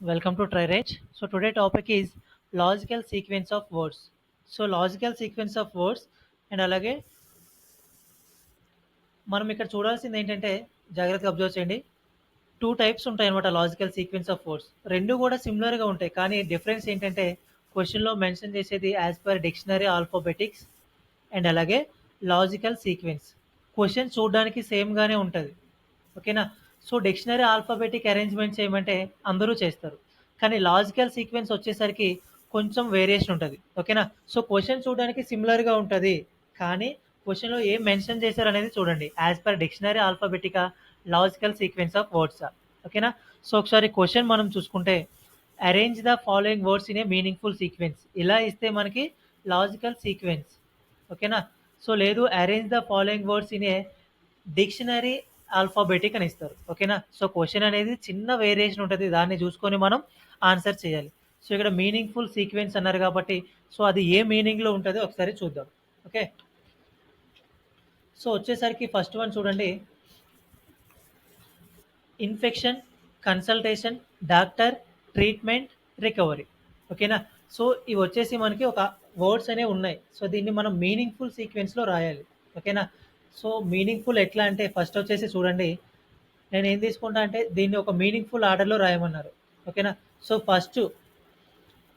Welcome to TriRage. So today topic is logical sequence of words. So logical sequence of words and అలాగే మనం ఇక్కడ చూడాల్సింది ఏంటంటే జాగ్రత్తగా అబ్జర్వ్ చేయండి. టూ టైప్స్ ఉంటాయి అనమాట లాజికల్ సీక్వెన్స్ ఆఫ్ వర్డ్స్. రెండు కూడా సిమిలర్గా ఉంటాయి కానీ డిఫరెన్స్ ఏంటంటే క్వశ్చన్లో మెన్షన్ చేసేది as per dictionary alphabetics and అలాగే లాజికల్ సీక్వెన్స్. క్వశ్చన్ చూడడానికి సేమ్గానే ఉంటుంది. ఓకేనా? సో డిక్షనరీ ఆల్ఫాబెటిక్ అరేంజ్మెంట్ చేయమంటే అందరూ చేస్తారు. కానీ లాజికల్ సీక్వెన్స్ వచ్చేసరికి కొంచెం వేరియేషన్ ఉంటుంది. ఓకేనా? సో క్వశ్చన్ చూడడానికి సిమిలర్గా ఉంటుంది కానీ క్వశ్చన్లో ఏం మెన్షన్ చేశారు అనేది చూడండి. యాజ్ పర్ డిక్షనరీ ఆల్ఫాబెటికా, లాజికల్ సీక్వెన్స్ ఆఫ్ వర్డ్సా? ఓకేనా? సో ఒకసారి క్వశ్చన్ మనం చూసుకుంటే arrange the following words in a meaningful sequence ఇలా ఇస్తే మనకి లాజికల్ సీక్వెన్స్. ఓకేనా? సో లేదు arrange the following words in a dictionary alphabetic అని ఇస్తారు. ఓకేనా? సో క్వశ్చన్ అనేది చిన్న వేరియేషన్ ఉంటుంది. దాన్ని చూసుకొని మనం ఆన్సర్ చేయాలి. సో ఇక్కడ మీనింగ్ఫుల్ సీక్వెన్స్ అన్నారు కాబట్టి సో అది ఏ మీనింగ్లో ఉంటుందో ఒకసారి చూద్దాం. ఓకే, సో వచ్చేసరికి ఫస్ట్ వన్ చూడండి, infection, consultation, doctor, treatment, recovery. ఓకేనా? సో ఇవి వచ్చేసి మనకి ఒక వర్డ్స్ అనేవి ఉన్నాయి. సో దీన్ని మనం మీనింగ్ఫుల్ సీక్వెన్స్లో రాయాలి. ఓకేనా? సో మీనింగ్ఫుల్ ఎట్లా అంటే ఫస్ట్ వచ్చేసి చూడండి, నేను ఏం తీసుకుంటా అంటే దీన్ని ఒక మీనింగ్ఫుల్ ఆర్డర్లో రాయమన్నారు. ఓకేనా? సో ఫస్ట్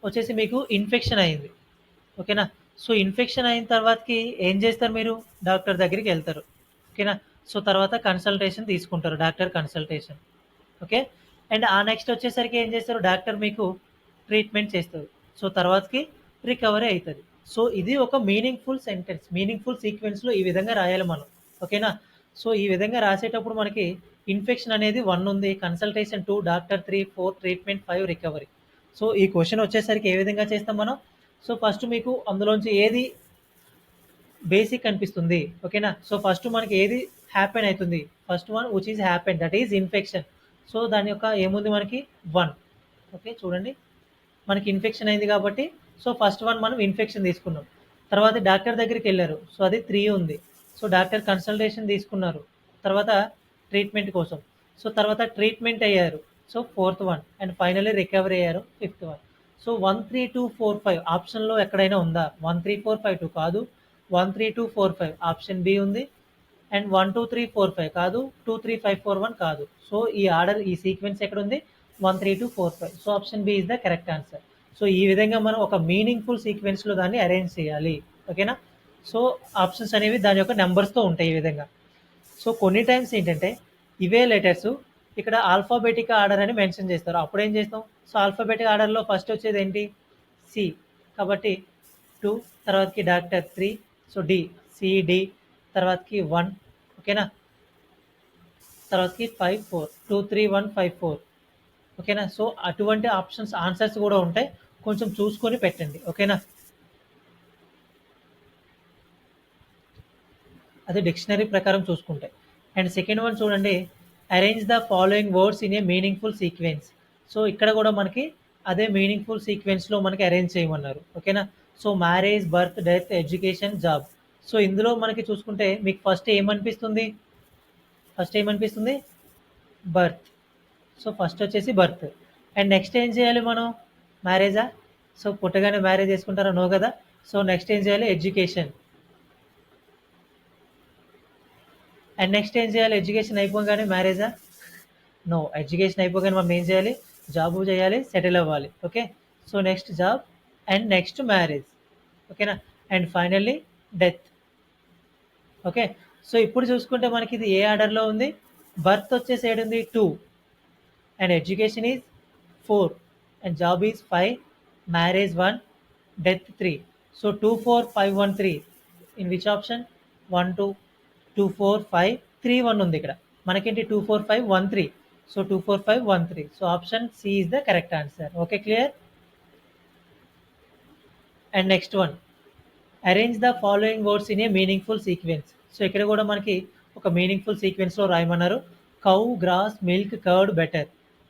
వచ్చేసి మీకు ఇన్ఫెక్షన్ అయింది. ఓకేనా? సో ఇన్ఫెక్షన్ అయిన తర్వాతకి ఏం చేస్తారు, మీరు డాక్టర్ దగ్గరికి వెళ్తారు. ఓకేనా? సో తర్వాత కన్సల్టేషన్ తీసుకుంటారు, డాక్టర్ కన్సల్టేషన్. ఓకే, అండ్ ఆ నెక్స్ట్ వచ్చేసరికి ఏం చేస్తారు, డాక్టర్ మీకు ట్రీట్మెంట్ చేస్తారు. సో తర్వాతకి రికవరీ అవుతుంది. సో ఇది ఒక మీనింగ్ఫుల్ సెంటెన్స్, మీనింగ్ఫుల్ సీక్వెన్స్లో ఈ విధంగా రాయాలి మనం. ఓకేనా? సో ఈ విధంగా రాసేటప్పుడు మనకి ఇన్ఫెక్షన్ అనేది 1 ఉంది, consultation 2, doctor 3, 4, treatment 5, recovery. So ఈ క్వశ్చన్ వచ్చేసరికి ఏ విధంగా చేస్తాం మనం. సో ఫస్ట్ మీకు అందులోంచి ఏది బేసిక్ అనిపిస్తుంది. ఓకేనా? సో ఫస్ట్ మనకి ఏది హ్యాపెన్ అవుతుంది, first one which is happen that is infection. So దాని యొక్క ఏముంది మనకి 1. ఓకే చూడండి, మనకి ఇన్ఫెక్షన్ అయింది కాబట్టి సో ఫస్ట్ వన్ మనం ఇన్ఫెక్షన్ తీసుకున్నాం. తర్వాత డాక్టర్ దగ్గరికి వెళ్ళారు, సో అది 3 ఉంది. సో డాక్టర్ కన్సల్టేషన్ తీసుకున్నారు, తర్వాత ట్రీట్మెంట్ కోసం. సో తర్వాత ట్రీట్మెంట్ అయ్యారు, so 4th one. And finally recovery అయ్యారు, 5th వన్. సో 1 3 2 4 5 ఆప్షన్లో ఎక్కడైనా ఉందా? 1 3 4 5 2 కాదు, 1 3 2 4 5 ఆప్షన్ బి ఉంది. అండ్ 1 2 3 4 5 కాదు, 2 3 5 4 1 కాదు. సో ఈ ఆర్డర్, ఈ సీక్వెన్స్ ఎక్కడ ఉంది? 1 3 2 4 5. So option B is the correct answer. So ఈ విధంగా మనం ఒక మీనింగ్ఫుల్ సీక్వెన్స్లో దాన్ని అరేంజ్ చేయాలి. ఓకేనా? సో ఆప్షన్స్ అనేవి దాని యొక్క నెంబర్స్తో ఉంటాయి ఈ విధంగా. సో కొన్ని టైమ్స్ ఏంటంటే ఇవే లెటర్స్ ఇక్కడ ఆల్ఫాబెటిక్ ఆర్డర్ అని మెన్షన్ చేస్తారు, అప్పుడు ఏం చేస్తాం? సో ఆల్ఫాబెటిక్ ఆర్డర్లో ఫస్ట్ వచ్చేది ఏంటి? సి. కాబట్టి 2, తర్వాతకి డాక్టర్ 3, సో డి, సిడి, తర్వాతకి 1. ఓకేనా? తర్వాతకి 5 4, 2 3 1 5 4. ఓకేనా? సో అటువంటి ఆప్షన్స్ ఆన్సర్స్ కూడా ఉంటాయి, కొంచెం చూసుకొని పెట్టండి. ఓకేనా? అది డిక్షనరీ ప్రకారం చూసుకుంటే. అండ్ సెకండ్ వన్ చూడండి, arrange the following words in a meaningful sequence. So ఇక్కడ కూడా మనకి అదే మీనింగ్ఫుల్ సీక్వెన్స్లో మనకి అరేంజ్ చేయమన్నారు. ఓకేనా? So marriage, birth, death, education, job. So ఇందులో మనకి చూసుకుంటే మీకు ఫస్ట్ ఏమనిపిస్తుంది? ఫస్ట్ ఏమనిపిస్తుంది? బర్త్. సో ఫస్ట్ వచ్చేసి బర్త్. అండ్ నెక్స్ట్ ఏం చేయాలి మనం? మ్యారేజా? సో పుట్టగానే మ్యారేజ్ చేసుకుంటారా? నో కదా. సో నెక్స్ట్ ఏం చేయాలి? ఎడ్యుకేషన్. అండ్ నెక్స్ట్ ఏం చేయాలి? ఎడ్యుకేషన్ అయిపోగానే మ్యారేజా? నో. ఎడ్యుకేషన్ అయిపోగానే మనం ఏం చేయాలి? జాబ్ చేయాలి, సెటిల్ అవ్వాలి. Okay, so next job and next marriage. ఓకేనా? And finally death. Okay, so ఇప్పుడు చూసుకుంటే మనకి ఇది ఏ ఆర్డర్లో ఉంది? బర్త్ వచ్చేసి ఏడుంది? 2, and education is 4, and job is 5, marriage 1, death 3. So 2 4 5 1 3 in which option? 1 2 2 4 5 3 1 ఉంది ఇక్కడ మనకేంటి? 2 4 5 1 3. So 2 4 5 1 3. So option C is the correct answer. Okay, clear? And next one, arrange the following words in a meaningful sequence. So ఇక్కడ కూడా మనకి ఒక meaningful సీక్వెన్స్లో రాయమన్నారు. Cow, grass, milk, curd,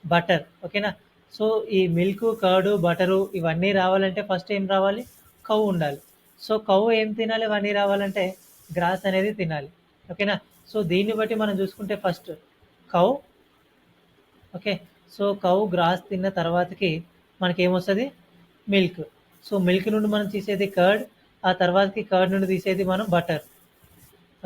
butter. ఓకేనా? సో ఈ మిల్క్, కర్డ్, బటరు ఇవన్నీ రావాలంటే ఫస్ట్ ఏం రావాలి? కౌ ఉండాలి. సో కౌ ఏం తినాలి ఇవన్నీ రావాలంటే? గ్రాస్ అనేది తినాలి. ఓకేనా? సో దీన్ని బట్టి మనం చూసుకుంటే first cow. Okay, so cow grass తిన్న తర్వాతకి మనకేమొస్తుంది? మిల్క్. సో మిల్క్ నుండి మనం తీసేది కర్డ్, ఆ తర్వాతకి కర్డ్ నుండి తీసేది మనం బటర్.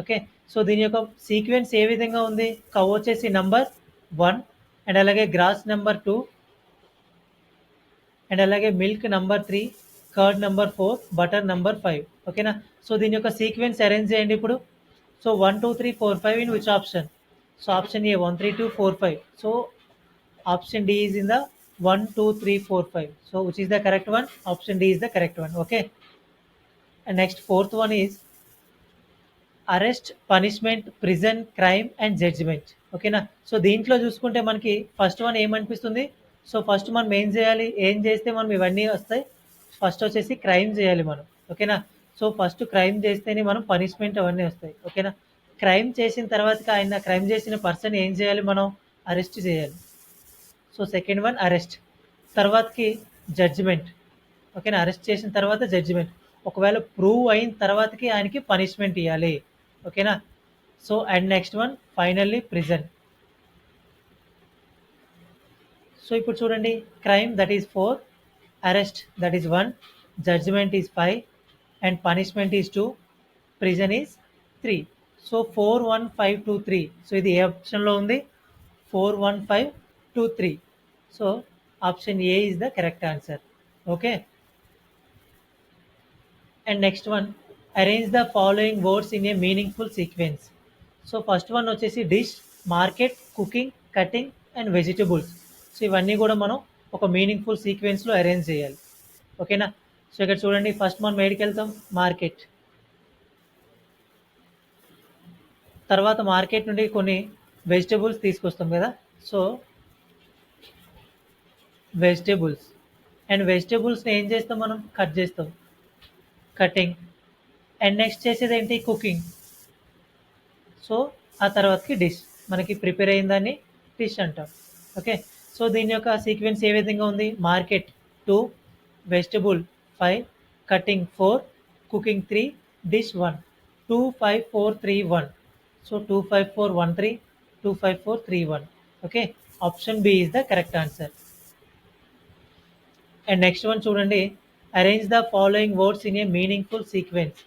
ఓకే. సో దీని యొక్క సీక్వెన్స్ ఏ విధంగా ఉంది? కౌ వచ్చేసి నంబర్ 1 అండ్ అలాగే గ్రాస్ నెంబర్ 2 అండ్ అలాగే milk number 3, curd number 4, butter number 5. ఓకేనా? సో దీని యొక్క సీక్వెన్స్ అరేంజ్ చేయండి ఇప్పుడు. So 1, 2, 3, 4, 5 in which option? So option A 1, 3, 2, 4, 5. So option D is in the 1, 2, 3, 4, 5. So which is the correct one? Option D is the correct one. Okay. And next fourth one is arrest, punishment, prison, crime and judgement. ఓకేనా? So దీంట్లో చూసుకుంటే మనకి first one ఏమనిపిస్తుంది? So first మనం ఏం చేయాలి? ఏం చేస్తే మనం ఇవన్నీ వస్తాయి? ఫస్ట్ వచ్చేసి క్రైమ్ చేయాలి మనం. ఓకేనా? సో ఫస్ట్ క్రైమ్ చేస్తేనే మనం పనిష్మెంట్ అవన్నీ వస్తాయి. ఓకేనా? క్రైమ్ చేసిన తర్వాత ఆయన క్రైమ్ చేసిన పర్సన్ ఏం చేయాలి? మనం అరెస్ట్ చేయాలి. So second one arrest. తర్వాతకి జడ్జిమెంట్. ఓకేనా? అరెస్ట్ చేసిన తర్వాత జడ్జిమెంట్. ఒకవేళ ప్రూవ్ అయిన తర్వాతకి ఆయనకి పనిష్మెంట్ ఇవ్వాలి. ఓకేనా? So and next one finally prison. So ఇప్పుడు చూడండి, crime that is 4, arrest that is 1, judgement is 5 and punishment is 2, prison is 3. So 4, 1, 5, 2, 3. So ఇది ఏ ఆప్షన్లో ఉంది? 4, 1, 5, 2, 3. So option A is the correct answer. Okay. And next one arrange the following words in a meaningful sequence. So first one వచ్చేసి dish, market, cooking, cutting and vegetables. So ఇవన్నీ కూడా మనం ఒక meaningful సీక్వెన్స్లో arrange చేయాలి. ఓకేనా? So ఇక్కడ చూడండి, first మనం ఏడికి వెళ్తాం? మార్కెట్. తర్వాత మార్కెట్ నుండి కొన్ని వెజిటబుల్స్ తీసుకొస్తాం కదా. సో వెజిటబుల్స్ అండ్ వెజిటబుల్స్ని ఏం చేస్తాం? మనం కట్ చేస్తాం, కటింగ్. అండ్ నెక్స్ట్ చేసేది ఏంటి? కుకింగ్. సో ఆ తర్వాతకి డిష్. మనకి ప్రిపేర్ అయిన దాన్ని డిష్ అంటాం. ఓకే. సో దీని యొక్క సీక్వెన్స్ ఏ విధంగా ఉంది? Market 2, vegetable 5, cutting 4, cooking 3, dish 1. 2, 5, 4, 3, 1. So 2, 5, 4, 1, 3, 2, 5, 4, 3, 1. Okay. Option B is the correct answer. And next one చూడండి, arrange the following words in a meaningful sequence.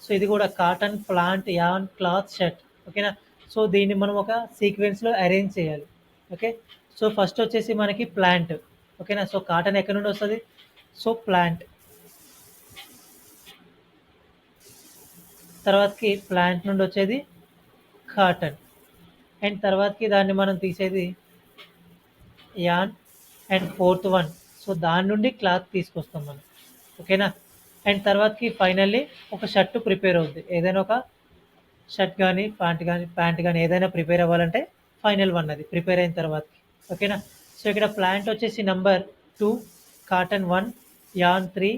So ఇది కూడా cotton, plant, yarn, cloth, shirt. ఓకేనా? So దీన్ని మనం ఒక సీక్వెన్స్లో arrange చేయాలి. Okay. So first వచ్చేసి మనకి ప్లాంట్. ఓకేనా? సో కాటన్ ఎక్కడి నుండి వస్తుంది? So plant. తర్వాతకి ప్లాంట్ నుండి వచ్చేది కాటన్. అండ్ తర్వాతకి దాన్ని మనం తీసేది an. And fourth one, so దాని నుండి క్లాత్ తీసుకొస్తాం మనం. ఓకేనా? అండ్ తర్వాతకి ఫైనల్లీ ఒక షర్ట్ ప్రిపేర్ అవుద్ది. ఏదైనా ఒక షర్ట్ కానీ ప్యాంట్ కానీ ఏదైనా ప్రిపేర్ అవ్వాలంటే ఫైనల్ వన్ అది ప్రిపేర్ అయిన తర్వాతకి. ఓకేనా? సో ఇక్కడ ప్లాంట్ వచ్చేసి number 2, cotton 1, yarn 3,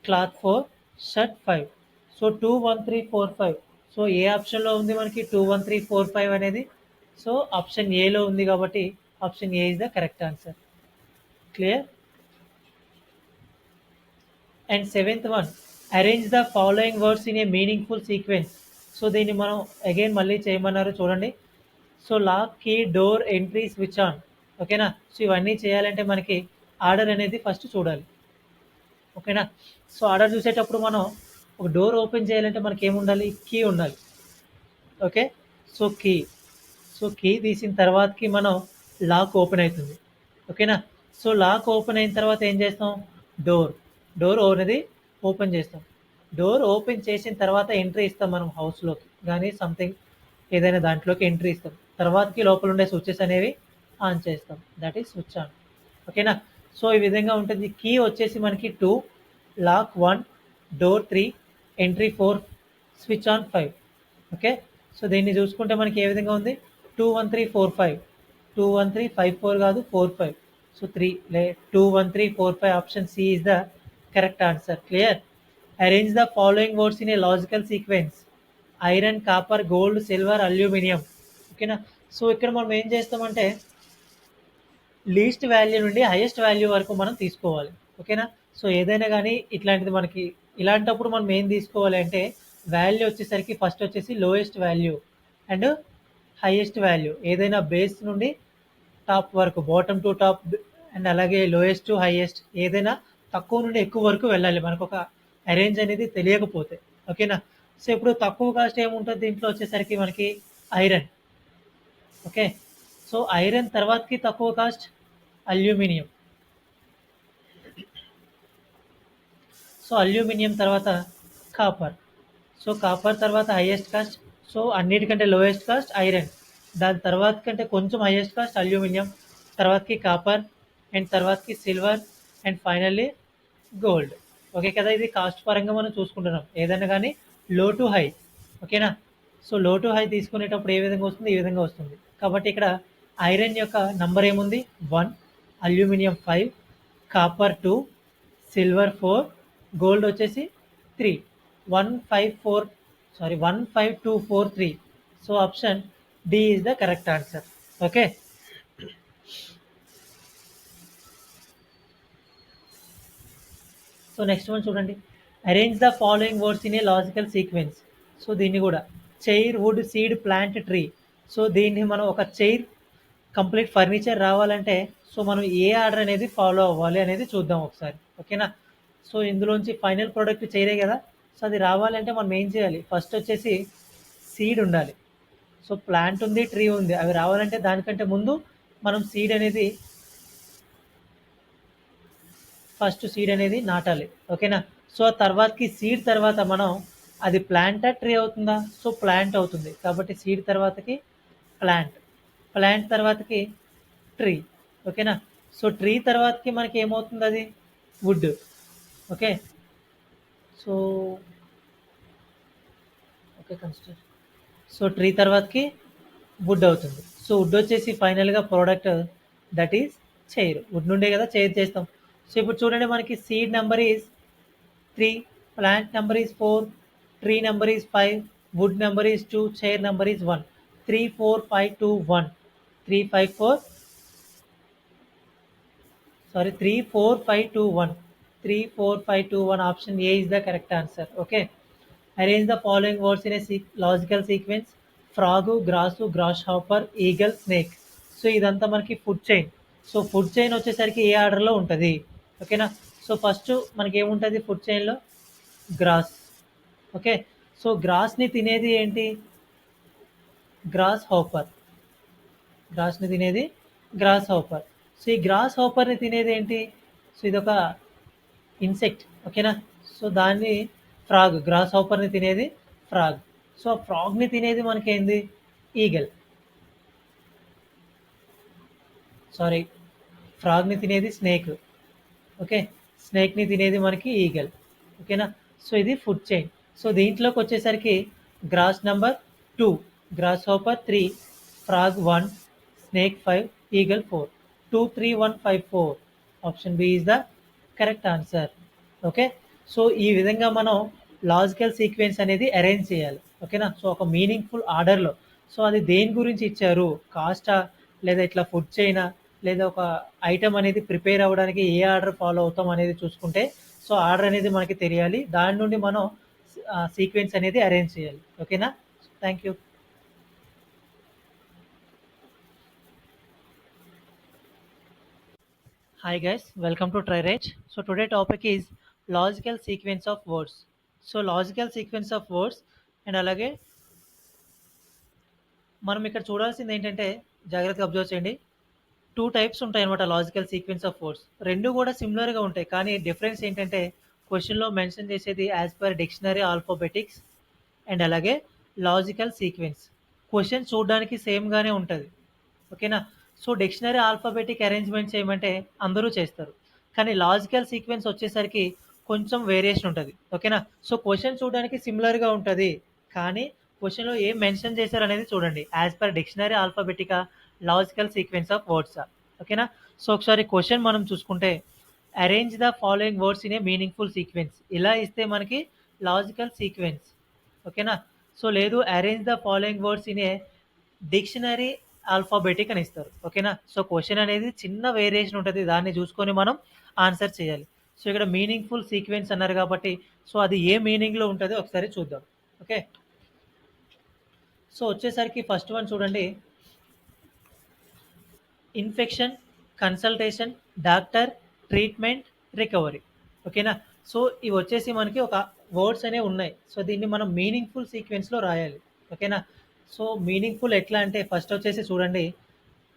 cloth 4, shirt 5. So 2, 1, 3, 4, 5. So ఏ ఆప్షన్లో ఉంది మనకి 2, 1, 3, 4, 5 అనేది? సో ఆప్షన్ ఏలో ఉంది కాబట్టి option A is the correct answer. Clear? And seventh one, arrange the following words in a meaningful sequence. So దీన్ని మనం అగైన్ మళ్ళీ చేయమన్నారు చూడండి. So lock, key, door, entry, switch on. ఓకేనా? సో ఇవన్నీ చేయాలంటే మనకి ఆర్డర్ అనేది ఫస్ట్ చూడాలి. ఓకేనా? సో ఆర్డర్ చూసేటప్పుడు మనం ఒక డోర్ ఓపెన్ చేయాలంటే మనకి ఏముండాలి? కీ ఉండాలి. Okay. So key. So key తీసిన తర్వాతకి మనం లాక్ ఓపెన్ అవుతుంది. ఓకేనా? సో లాక్ ఓపెన్ అయిన తర్వాత ఏం చేస్తాం? డోర్ అనేది ఓపెన్ చేస్తాం. డోర్ ఓపెన్ చేసిన తర్వాత ఎంట్రీ ఇస్తాం మనం హౌస్లోకి కానీ సంథింగ్ ఏదైనా దాంట్లోకి ఎంట్రీ ఇస్తాం. తర్వాతకి లోపల ఉండే స్విచెస్ అనేవి ఆన్ చేస్తాం. That is switch on. ఓకేనా? సో ఈ విధంగా ఉంటుంది. కీ వచ్చేసి మనకి 2, lock 1, door 3, entry 4, switch on 5. Okay. So దీన్ని చూసుకుంటే మనకి ఏ విధంగా ఉంది? 2, 1, 3, 4, 5. 2, 1, 3, 5, 4 కాదు 4, 5. So 3 2, 1, 3, 4, 5. Option C is the correct answer. Clear? Arrange the following words in a logical sequence. Iron, copper, gold, silver, aluminium. ఓకేనా? సో ఇక్కడ మనం ఏం చేస్తామంటే లీస్ట్ వాల్యూ నుండి హైయెస్ట్ వాల్యూ వరకు మనం తీసుకోవాలి. ఓకేనా? సో ఏదైనా కానీ ఇట్లాంటిది మనకి ఇలాంటప్పుడు మనం ఏం తీసుకోవాలి అంటే వాల్యూ వచ్చేసరికి ఫస్ట్ వచ్చేసి lowest value and highest value. ఏదైనా బేస్ నుండి టాప్ వరకు, బాటమ్ టు టాప్ అండ్ అలాగే లోయెస్ట్ టు హైయెస్ట్, ఏదైనా తక్కువ నుండి ఎక్కువ వరకు వెళ్ళాలి మనకు ఒక అరేంజ్ అనేది తెలియకపోతే. ఓకేనా. సో ఇప్పుడు తక్కువ కాస్ట్ ఏముంటుంది దీంట్లో వచ్చేసరికి మనకి ఐరన్. ఓకే. సో ఐరన్ తర్వాతకి తక్కువ కాస్ట్ అల్యూమినియం. సో అల్యూమినియం తర్వాత కాపర్. సో కాపర్ తర్వాత హైయెస్ట్ కాస్ట్. సో అన్నిటికంటే లోయెస్ట్ కాస్ట్ ఐరన్. దాని తర్వాత కంటే కొంచెం హైయెస్ట్ కాస్ట్ అల్యూమినియం, తర్వాతకి కాపర్, అండ్ తర్వాతకి silver, and finally gold. Okay కదా. ఇది కాస్ట్ పరంగా మనం చూసుకుంటున్నాం ఏదైనా కానీ లో టు హై. ఓకేనా. సో లో టు హై తీసుకునేటప్పుడు ఏ విధంగా వస్తుంది, ఈ విధంగా వస్తుంది. కాబట్టి ఇక్కడ ఐరన్ యొక్క నంబర్ ఏముంది 1, అల్యూమినియం 5, కాపర్ 2, సిల్వర్ 4, గోల్డ్ వచ్చేసి 3. 154, sorry 15243. So option D is the correct answer. Okay. So next one చూడండి. Arrange the following words in a logical sequence. So దీన్ని కూడా chair, wood, seed, plant, tree. So దీన్ని మనం ఒక chair complete furniture రావాలంటే so మనం ఏ order అనేది ఫాలో అవ్వాలి అనేది చూద్దాం ఒకసారి. ఓకేనా. సో ఇందులోంచి ఫైనల్ ప్రోడక్ట్ చైరే కదా. సో అది రావాలంటే మనం ఏం చేయాలి, ఫస్ట్ వచ్చేసి సీడ్ ఉండాలి. సో ప్లాంట్ ఉంది, ట్రీ ఉంది, అవి రావాలంటే దానికంటే ముందు మనం సీడ్ అనేది, ఫస్ట్ సీడ్ అనేది నాటాలి. ఓకేనా. సో ఆ తర్వాతకి సీడ్ తర్వాత మనం అది ప్లాంటా ట్రీ అవుతుందా, సో ప్లాంట్ అవుతుంది. కాబట్టి సీడ్ తర్వాతకి ప్లాంట్, ప్లాంట్ తర్వాతకి ట్రీ. ఓకేనా. సో ట్రీ తర్వాతకి మనకి ఏమవుతుంది, అది wood. Okay. So okay construct. So tree తర్వాతకి వుడ్ అవుతుంది. సో వుడ్ వచ్చేసి ఫైనల్గా product that is chair. Wood నుండే కదా చైర్ చేస్తాం. సో ఇప్పుడు చూడండి మనకి seed number is 3, plant number is 4, tree number is 5, wood number is 2, chair number is 1. 3, 4, 5, 2, 1. 3, 5, 4. Sorry, 3, 4, 5, 2, 1. 3, 4, 5, 2, 1. Option A is the correct answer. Okay. Arrange the following words in a logical sequence. Frog, grass, grasshopper, eagle, snake. So ఇదంతా మనకి food chain. So food chain వచ్చేసరికి ఏ ఆర్డర్లో ఉంటుంది. ఓకేనా. So first మనకి ఏముంటుంది ఫుడ్ చైన్లో, గ్రాస్. ఓకే. సో గ్రాస్ని తినేది ఏంటి, గ్రాస్ హాపర్. గ్రాస్ని తినేది గ్రాస్ హాపర్. సో ఈ గ్రాస్ హాపర్ని తినేది ఏంటి, సో ఇదొక ఇన్సెక్ట్. ఓకేనా. సో దాన్ని ఫ్రాగ్, గ్రాస్ హాపర్ని తినేది ఫ్రాగ్. సో ఆ ఫ్రాగ్ని తినేది మనకి ఏంది, ఈగల్. సారీ, ఫ్రాగ్ని తినేది స్నేక్. ఓకే. స్నేక్ని తినేది మనకి ఈగల్. ఓకేనా. సో ఇది ఫుడ్ చైన్. సో దీంట్లోకి వచ్చేసరికి grass number 2, grasshopper 3, frog 1, snake 5, eagle 4. 2, 3, 1, 5, 4. Option B is the correct answer. Okay. So ఈ విధంగా మనం లాజికల్ సీక్వెన్స్ అనేది అరేంజ్ చేయాలి. ఓకేనా. సో ఒక మీనింగ్ఫుల్ ఆర్డర్లో. సో అది దేని గురించి ఇచ్చారు, కాస్టా, లేదా ఇట్లా ఫుడ్ చైనా, లేదా ఒక ఐటమ్ అనేది ప్రిపేర్ అవ్వడానికి ఏ ఆర్డర్ ఫాలో అవుతాం అనేది చూసుకుంటే సో ఆర్డర్ అనేది మనకి తెలియాలి. దాని నుండి మనం సీక్వెన్స్ అనేది అరేంజ్ చేయాలి. ఓకేనా. Thank you. Hi guys, welcome to TryRage. So today topic is logical sequence of words. So logical sequence of words and అలాగే మనం ఇక్కడ చూడాల్సింది ఏంటంటే జాగ్రత్తగా అబ్జర్వ్ చేయండి. 2 టైప్స్ ఉంటాయి అనమాట లాజికల్ సీక్వెన్స్ ఆఫ్ వర్డ్స్. రెండు కూడా సిమిలర్గా ఉంటాయి, కానీ డిఫరెన్స్ ఏంటంటే క్వశ్చన్లో మెన్షన్ చేసేది as per dictionary alphabetics and అలాగే లాజికల్ సీక్వెన్స్. క్వశ్చన్ చూడడానికి సేమ్గానే ఉంటుంది. ఓకేనా. సో డిక్షనరీ ఆల్ఫాబెటిక్ అరేంజ్మెంట్ చేయమంటే అందరూ చేస్తారు, కానీ లాజికల్ సీక్వెన్స్ వచ్చేసరికి కొంచెం వేరియేషన్ ఉంటుంది. ఓకేనా. సో క్వశ్చన్ చూడడానికి సిమిలర్గా ఉంటుంది, కానీ క్వశ్చన్లో ఏం మెన్షన్ చేశారు అనేది చూడండి, యాజ్ పర్ డిక్షనరీ ఆల్ఫాబెటికా, లాజికల్ సీక్వెన్స్ ఆఫ్ వర్డ్సా. ఓకేనా. సో ఒకసారి క్వశ్చన్ మనం చూసుకుంటే arrange the following words in a meaningful sequence, ఇలా ఇస్తే మనకి లాజికల్ సీక్వెన్స్. ఓకేనా. సో లేదు arrange the following words in a dictionary alphabetic అని ఇస్తారు. ఓకేనా. సో క్వశ్చన్ అనేది చిన్న వేరియేషన్ ఉంటుంది, దాన్ని చూసుకొని మనం ఆన్సర్ చేయాలి. సో ఇక్కడ మీనింగ్ఫుల్ సీక్వెన్స్ అన్నారు కాబట్టి సో అది ఏ మీనింగ్లో ఉంటుందో ఒకసారి చూద్దాం. ఓకే. సో వచ్చేసరికి ఫస్ట్ వన్ చూడండి, infection, consultation, doctor, treatment, recovery. ఓకేనా? సో, ఇవొచ్చేసి మనకి ఒక వర్డ్స్ అనేవి ఉన్నాయి. సో, దీన్ని మనం మీనింగ్‌ఫుల్ సీక్వెన్స్‌లో రాయాలి. ఓకేనా? సో, మీనింగ్‌ఫుల్ ఎట్లా అంటే ఫస్ట్ వచ్చేసి చూడండి,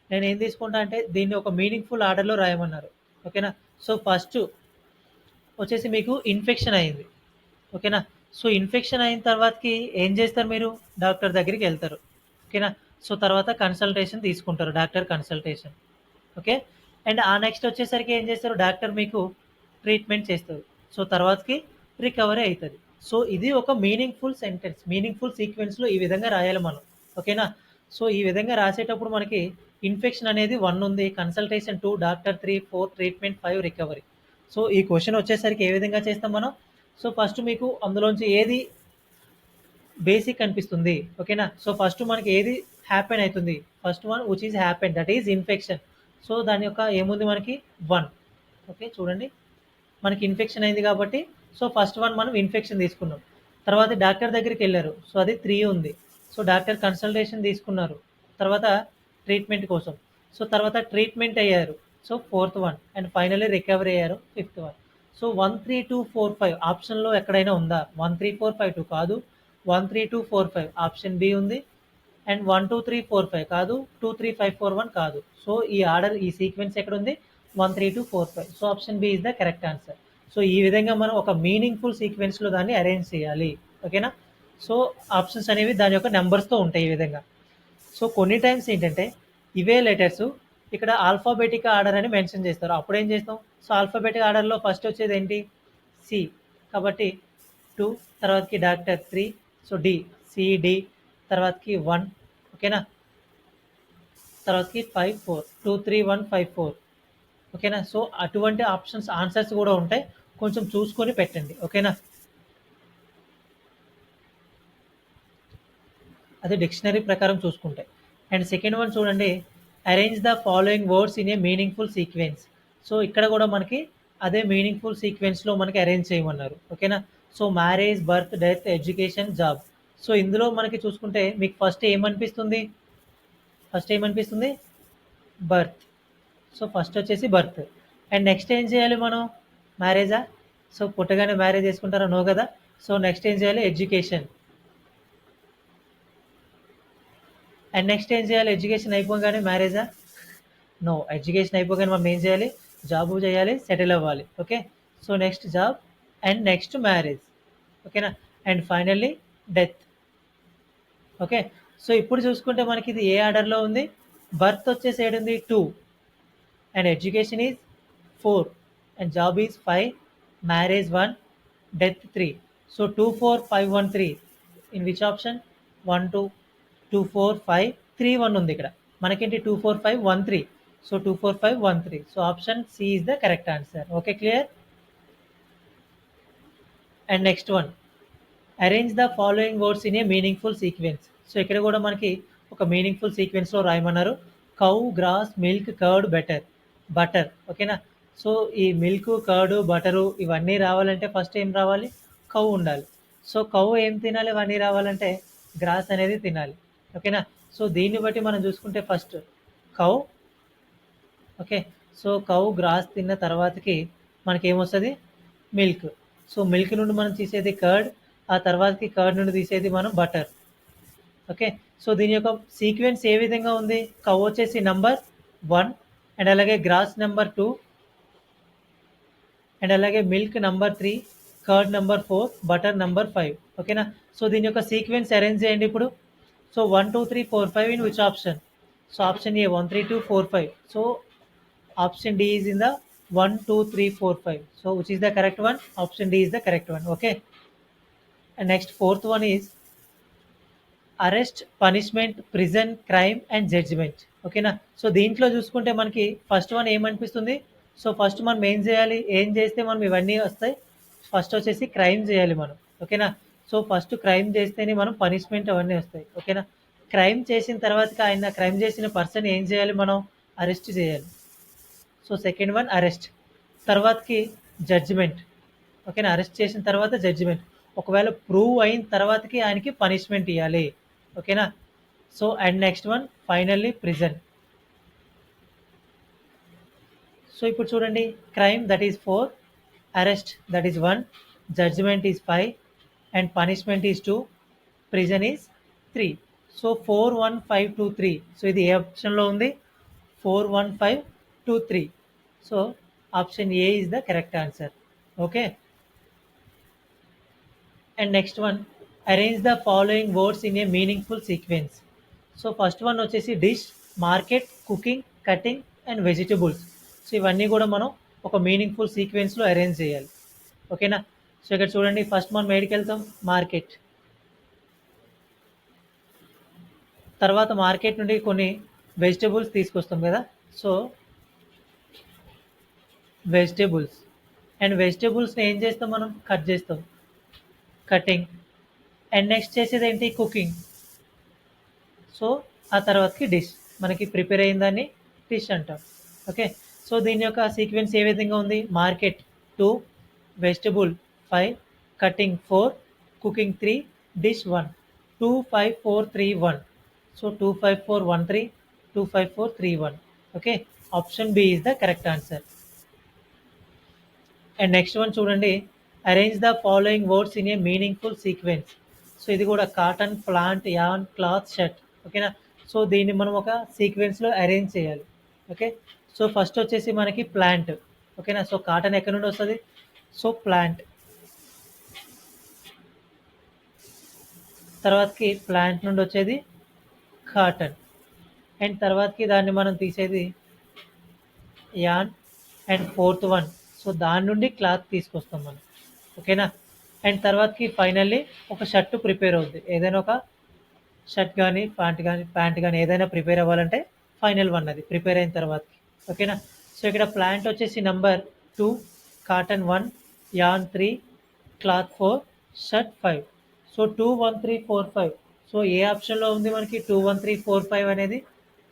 నేనేం తీసుకుంటా అంటే దీన్ని ఒక మీనింగ్‌ఫుల్ ఆర్డర్‌లో రాయమన్నారు. ఓకేనా? సో, ఫస్ట్ వచ్చేసి మీకు ఇన్ఫెక్షన్ అయింది. ఓకేనా? సో, ఇన్ఫెక్షన్ అయిన తర్వాతకి ఏం చేస్తారు మీరు? డాక్టర్ దగ్గరికెళ్తారు. ఓకేనా? సో, తర్వాత కన్సల్టేషన్ తీసుకుంటారు. Doctor consultation. ఓకే. అండ్ ఆ నెక్స్ట్ వచ్చేసరికి ఏం చేస్తారు? డాక్టర్ మీకు ట్రీట్మెంట్ చేస్తారు. సో, తర్వాతకి రికవరీ అయితది. సో, ఇది ఒక మీనింగ్‌ఫుల్ సెంటెన్స్. మీనింగ్‌ఫుల్ సీక్వెన్స్‌లో ఈ విధంగా రాయాలి మనం. ఓకేనా? సో, ఈ విధంగా రాసేటప్పుడు మనకి ఇన్ఫెక్షన్ అనేది 1 ఉంది. Consultation 2, doctor 3, 4 treatment, 5 recovery. So, ఈ క్వెషన్ వచ్చేసరికి ఏ విధంగా చేస్తాం మనం? సో, ఫస్ట్ మీకు అందులోంచి ఏది బేసిక్ అనిపిస్తుంది. ఓకేనా? సో, ఫస్ట్ మనకి ఏది హ్యాపెన్ అయితుంది. First one which is happen that is infection. So, దాని యొక్క ఏముంది మనకి 1. ఓకే. చూడండి. మనకి ఇన్ఫెక్షన్ అయింది కాబట్టి సో, ఫస్ట్ వన్ మనం ఇన్ఫెక్షన్ తీసుకున్నాం. తర్వాత డాక్టర్ దగ్గరికెళ్లారు. సో, అది 3 ఉంది. సో, డాక్టర్ కన్సల్టేషన్ తీసుకున్నారు. తర్వాత ట్రీట్మెంట్ కోసం. సో, తర్వాత ట్రీట్మెంట్ అయ్యారు. So, fourth one and finally recovery అయ్యారు. Fifth one. సో, 1, 3, 2, 4, 5 ఆప్షన్‌లో ఎక్కడైనా ఉందా? 1, 3, 4, 5, 2 కాదు. 1, 3, 2, 4, 5 ఆప్షన్ బి ఉంది. అండ్ 1, 2, 3, 4, 5 కాదు. 2, 3, 5, 4, 1 కాదు. సో, ఈ ఆర్డర్ ఈ సీక్వెన్స్ ఎక్కడుంది? 1, 3, 2, 4, 5. So, option B is the correct answer. So, ఈ విధంగా మనం ఒక మీనింగ్‌ఫుల్ సీక్వెన్స్‌లో దాన్ని అరేంజ్ చేయాలి. ఓకేనా? సో, ఆప్షన్స్ అనేవి దాని యొక్క నంబర్స్‌తో ఉంటాయి ఈ విధంగా. సో, కొన్ని టైమ్స్ ఏంటంటే ఇవే లెటర్స్ ఇక్కడ ఆల్ఫాబెటిక్ ఆర్డర్ అని మెన్షన్ చేస్తారు. అప్పుడేం చేస్తాం? సో, ఆల్ఫాబెటిక్ ఆర్డర్‌లో ఫస్ట్ వచ్చేది ఏంటి? సి. కాబట్టి 2 తర్వాతకి doctor 3 so, D. C, D తర్వాతకి 1 ఓకేనా? తర్వాతకి 5, 4 2, 3, 1, 5, 4 ఓకేనా? సో, అటువంటి ఆప్షన్స్ ఆన్సర్స్ కూడా ఉంటాయి. కొంచెం చూసుకొని పెట్టండి. ఓకేనా? అది డిక్షనరీ ప్రకారం చూసుకుంటే. అండ్ సెకండ్ వన్ చూడండి, arrange the following words in a meaningful sequence. So, ఇక్కడ కూడా మనకి అదే మీనింగ్‌ఫుల్ సీక్వెన్స్‌లో మనకి అరేంజ్ చేయమన్నారు. ఓకేనా? So, marriage, birth, death, education, job. So, ఇందులో మనకి చూసుకుంటే మీకు ఫస్ట్ ఏమనిపిస్తుంది? ఫస్ట్ ఏమనిపిస్తుంది? బర్త్. సో, ఫస్ట్ వచ్చేసి బర్త్. అండ్ నెక్స్ట్ ఏం చేయాలి మనం? మ్యారేజా? సో, పుట్టగానే మ్యారేజ్ చేసుకుంటారా? నో కదా! సో, నెక్స్ట్ ఏం చేయాలి? ఎడ్యుకేషన్. అండ్ నెక్స్ట్ ఏం చేయాలి? ఎడ్యుకేషన్ అయిపోగానే మ్యారేజా? నో. ఎడ్యుకేషన్ అయిపోగానే మనం ఏం చేయాలి? జాబు చేయాలి, సెటిల్ అవ్వాలి. Okay. So, next job and next marriage. ఓకేనా? And finally death. Okay. So, ఇప్పుడు చూసుకుంటే మనకి ఇది ఏ ఆర్డర్‌లో ఉంది? బర్త్ వచ్చేసి ఏడుంది? 2 and education is 4 and job is 5, marriage 1, death 3. So, 2, 4, 5, 1, 3 in which option? 1, 2, 2, 4, 5, 3, 1 ఉంది ఇక్కడ. మనకేంటి 2, 4, 5, 1, 3. So, 2, 4, 5, 1, 3. So, option C is the correct answer. Okay. Clear? And next one, arrange the following words in a meaningful sequence. So, ఇక్కడ కూడా మనకి ఒక meaningful సీక్వెన్స్‌లో రాయమన్నారు. Cow, grass, milk, curd, butter. ఓకేనా? సో, ఈ మిల్క్, కర్డ్, బటరు ఇవన్నీ రావాలంటే ఫస్ట్ ఏం రావాలి? కౌ ఉండాలి. సో, కౌ ఏం తినాలి ఇవన్నీ రావాలంటే? గ్రాస్ అనేది తినాలి. ఓకేనా? సో, దీన్ని బట్టి మనం చూసుకుంటే first cow okay. So, cow grass తిన్న తర్వాతకి మనకేమొస్తది? మిల్క్. సో, మిల్క్ నుండి మనం తీసేది కర్డ్. ఆ తర్వాతకి కర్డ్ నుండి తీసేది మనం బటర్. ఓకే. సో, దీని యొక్క సీక్వెన్స్ ఏ విధంగా ఉంది? కౌ వచ్చేసి నంబర్ 1 అండ్ అలాగే గ్రాస్ నంబర్ 2 అండ్ అలాగే milk number 3, curd number 4, butter number 5. ఓకేనా? సో, దీని యొక్క సీక్వెన్స్ అరేంజ్ చేయండి ఇప్పుడు. So, 1, 2, 3, 4, 5 in which option? So, option A 1, 3, 2, 4, 5. So, option D is in the 1, 2, 3, 4, 5. So, which is the correct one? Option D is the correct one. Okay. And next, fourth one is arrest, punishment, prison, crime and judgement. ఓకేనా? So, దీంట్లో చూసుకుంటే మనకి first one ఏమనిపిస్తుంది? So, first మనం ఏం చేయాలి? ఏం చేస్తే మనం ఇవన్నీ వస్తాయి? ఫస్ట్ వచ్చేసి క్రైమ్ చేయాలి మనం. ఓకేనా? సో, ఫస్ట్ క్రైమ్ చేస్తేనే మనం పనిష్మెంట్ అవన్నీ వస్తాయి. ఓకేనా? క్రైమ్ చేసిన తర్వాతకి ఆయన క్రైమ్ చేసిన పర్సన్ ఏం చేయాలి మనం? అరెస్ట్ చేయాలి. So, second one arrest. తర్వాతకి జడ్జిమెంట్. ఓకేనా? అరెస్ట్ చేసిన తర్వాత జడ్జిమెంట్. ఒకవేళ ప్రూవ్ అయిన తర్వాతకి ఆయనకి పనిష్మెంట్ ఇవ్వాలి. ఓకేనా? So, and next one finally prison. So ఇప్పుడు చూడండి, crime that is 4, arrest that is 1, judgement is 5 and punishment is 2, prison is 3. So 4, 1, 5, 2, 3. So ఇది ఏ ఆప్షన్లో ఉంది? 4, 1, 5, 2, 3. So option A is the correct answer. Okay. And next one, arrange the following words in a meaningful sequence. So first one వచ్చేసి dish, market, cooking, cutting and vegetables. So ఇవన్నీ కూడా మనం ఒక meaningful సీక్వెన్స్లో arrange చేయాలి. ఓకేనా? So ఇక్కడ చూడండి, first మనం ఏడికి వెళ్తాం? మార్కెట్. తర్వాత మార్కెట్ నుండి కొన్ని వెజిటబుల్స్ తీసుకొస్తాం కదా. సో వెజిటబుల్స్, అండ్ వెజిటబుల్స్ని ఏం చేస్తాం? మనం కట్ చేస్తాం, కటింగ్. అండ్ నెక్స్ట్ చేసేది ఏంటి? కుకింగ్. సో ఆ తర్వాతకి డిష్, మనకి ప్రిపేర్ అయిన దాన్ని డిష్ అంటాం. ఓకే. సో దీని యొక్క సీక్వెన్స్ ఏ విధంగా ఉంది? Market 2, vegetable 5, cutting 4, cooking 3, dish 1. 2, 5, 4, 3, 1. So 2, 5, 4, 1, 3, 2, 5, 4, 3, 1. Okay. Option B is the correct answer. And next one చూడండి, arrange the following words in a meaningful sequence. So ఇది కూడా cotton, plant, yarn, cloth, shirt. ఓకేనా? So దీన్ని మనం ఒక సీక్వెన్స్లో arrange చేయాలి. Okay. So first వచ్చేసి మనకి ప్లాంట్. ఓకేనా? సో కాటన్ ఎక్కడి నుండి వస్తుంది? So plant. తర్వాతకి ప్లాంట్ నుండి వచ్చేది కాటన్. అండ్ తర్వాతకి దాన్ని మనం తీసేది an. And fourth one, so దాని నుండి క్లాత్ తీసుకొస్తాం మనం. ఓకేనా? అండ్ తర్వాతకి ఫైనల్లీ ఒక షర్ట్ ప్రిపేర్ అవుద్ది. ఏదైనా ఒక షర్ట్ కానీ ప్యాంట్ కానీ ఏదైనా ప్రిపేర్ అవ్వాలంటే ఫైనల్ వన్ అది ప్రిపేర్ అయిన తర్వాతకి. ఓకేనా? సో ఇక్కడ ప్లాంట్ వచ్చేసి number 2, cotton 1, yarn 3, cloth 4, shirt 5. So 2, 1, 3, 4, 5. So ఏ ఆప్షన్లో ఉంది మనకి 2, 1, 3, 4, 5 అనేది?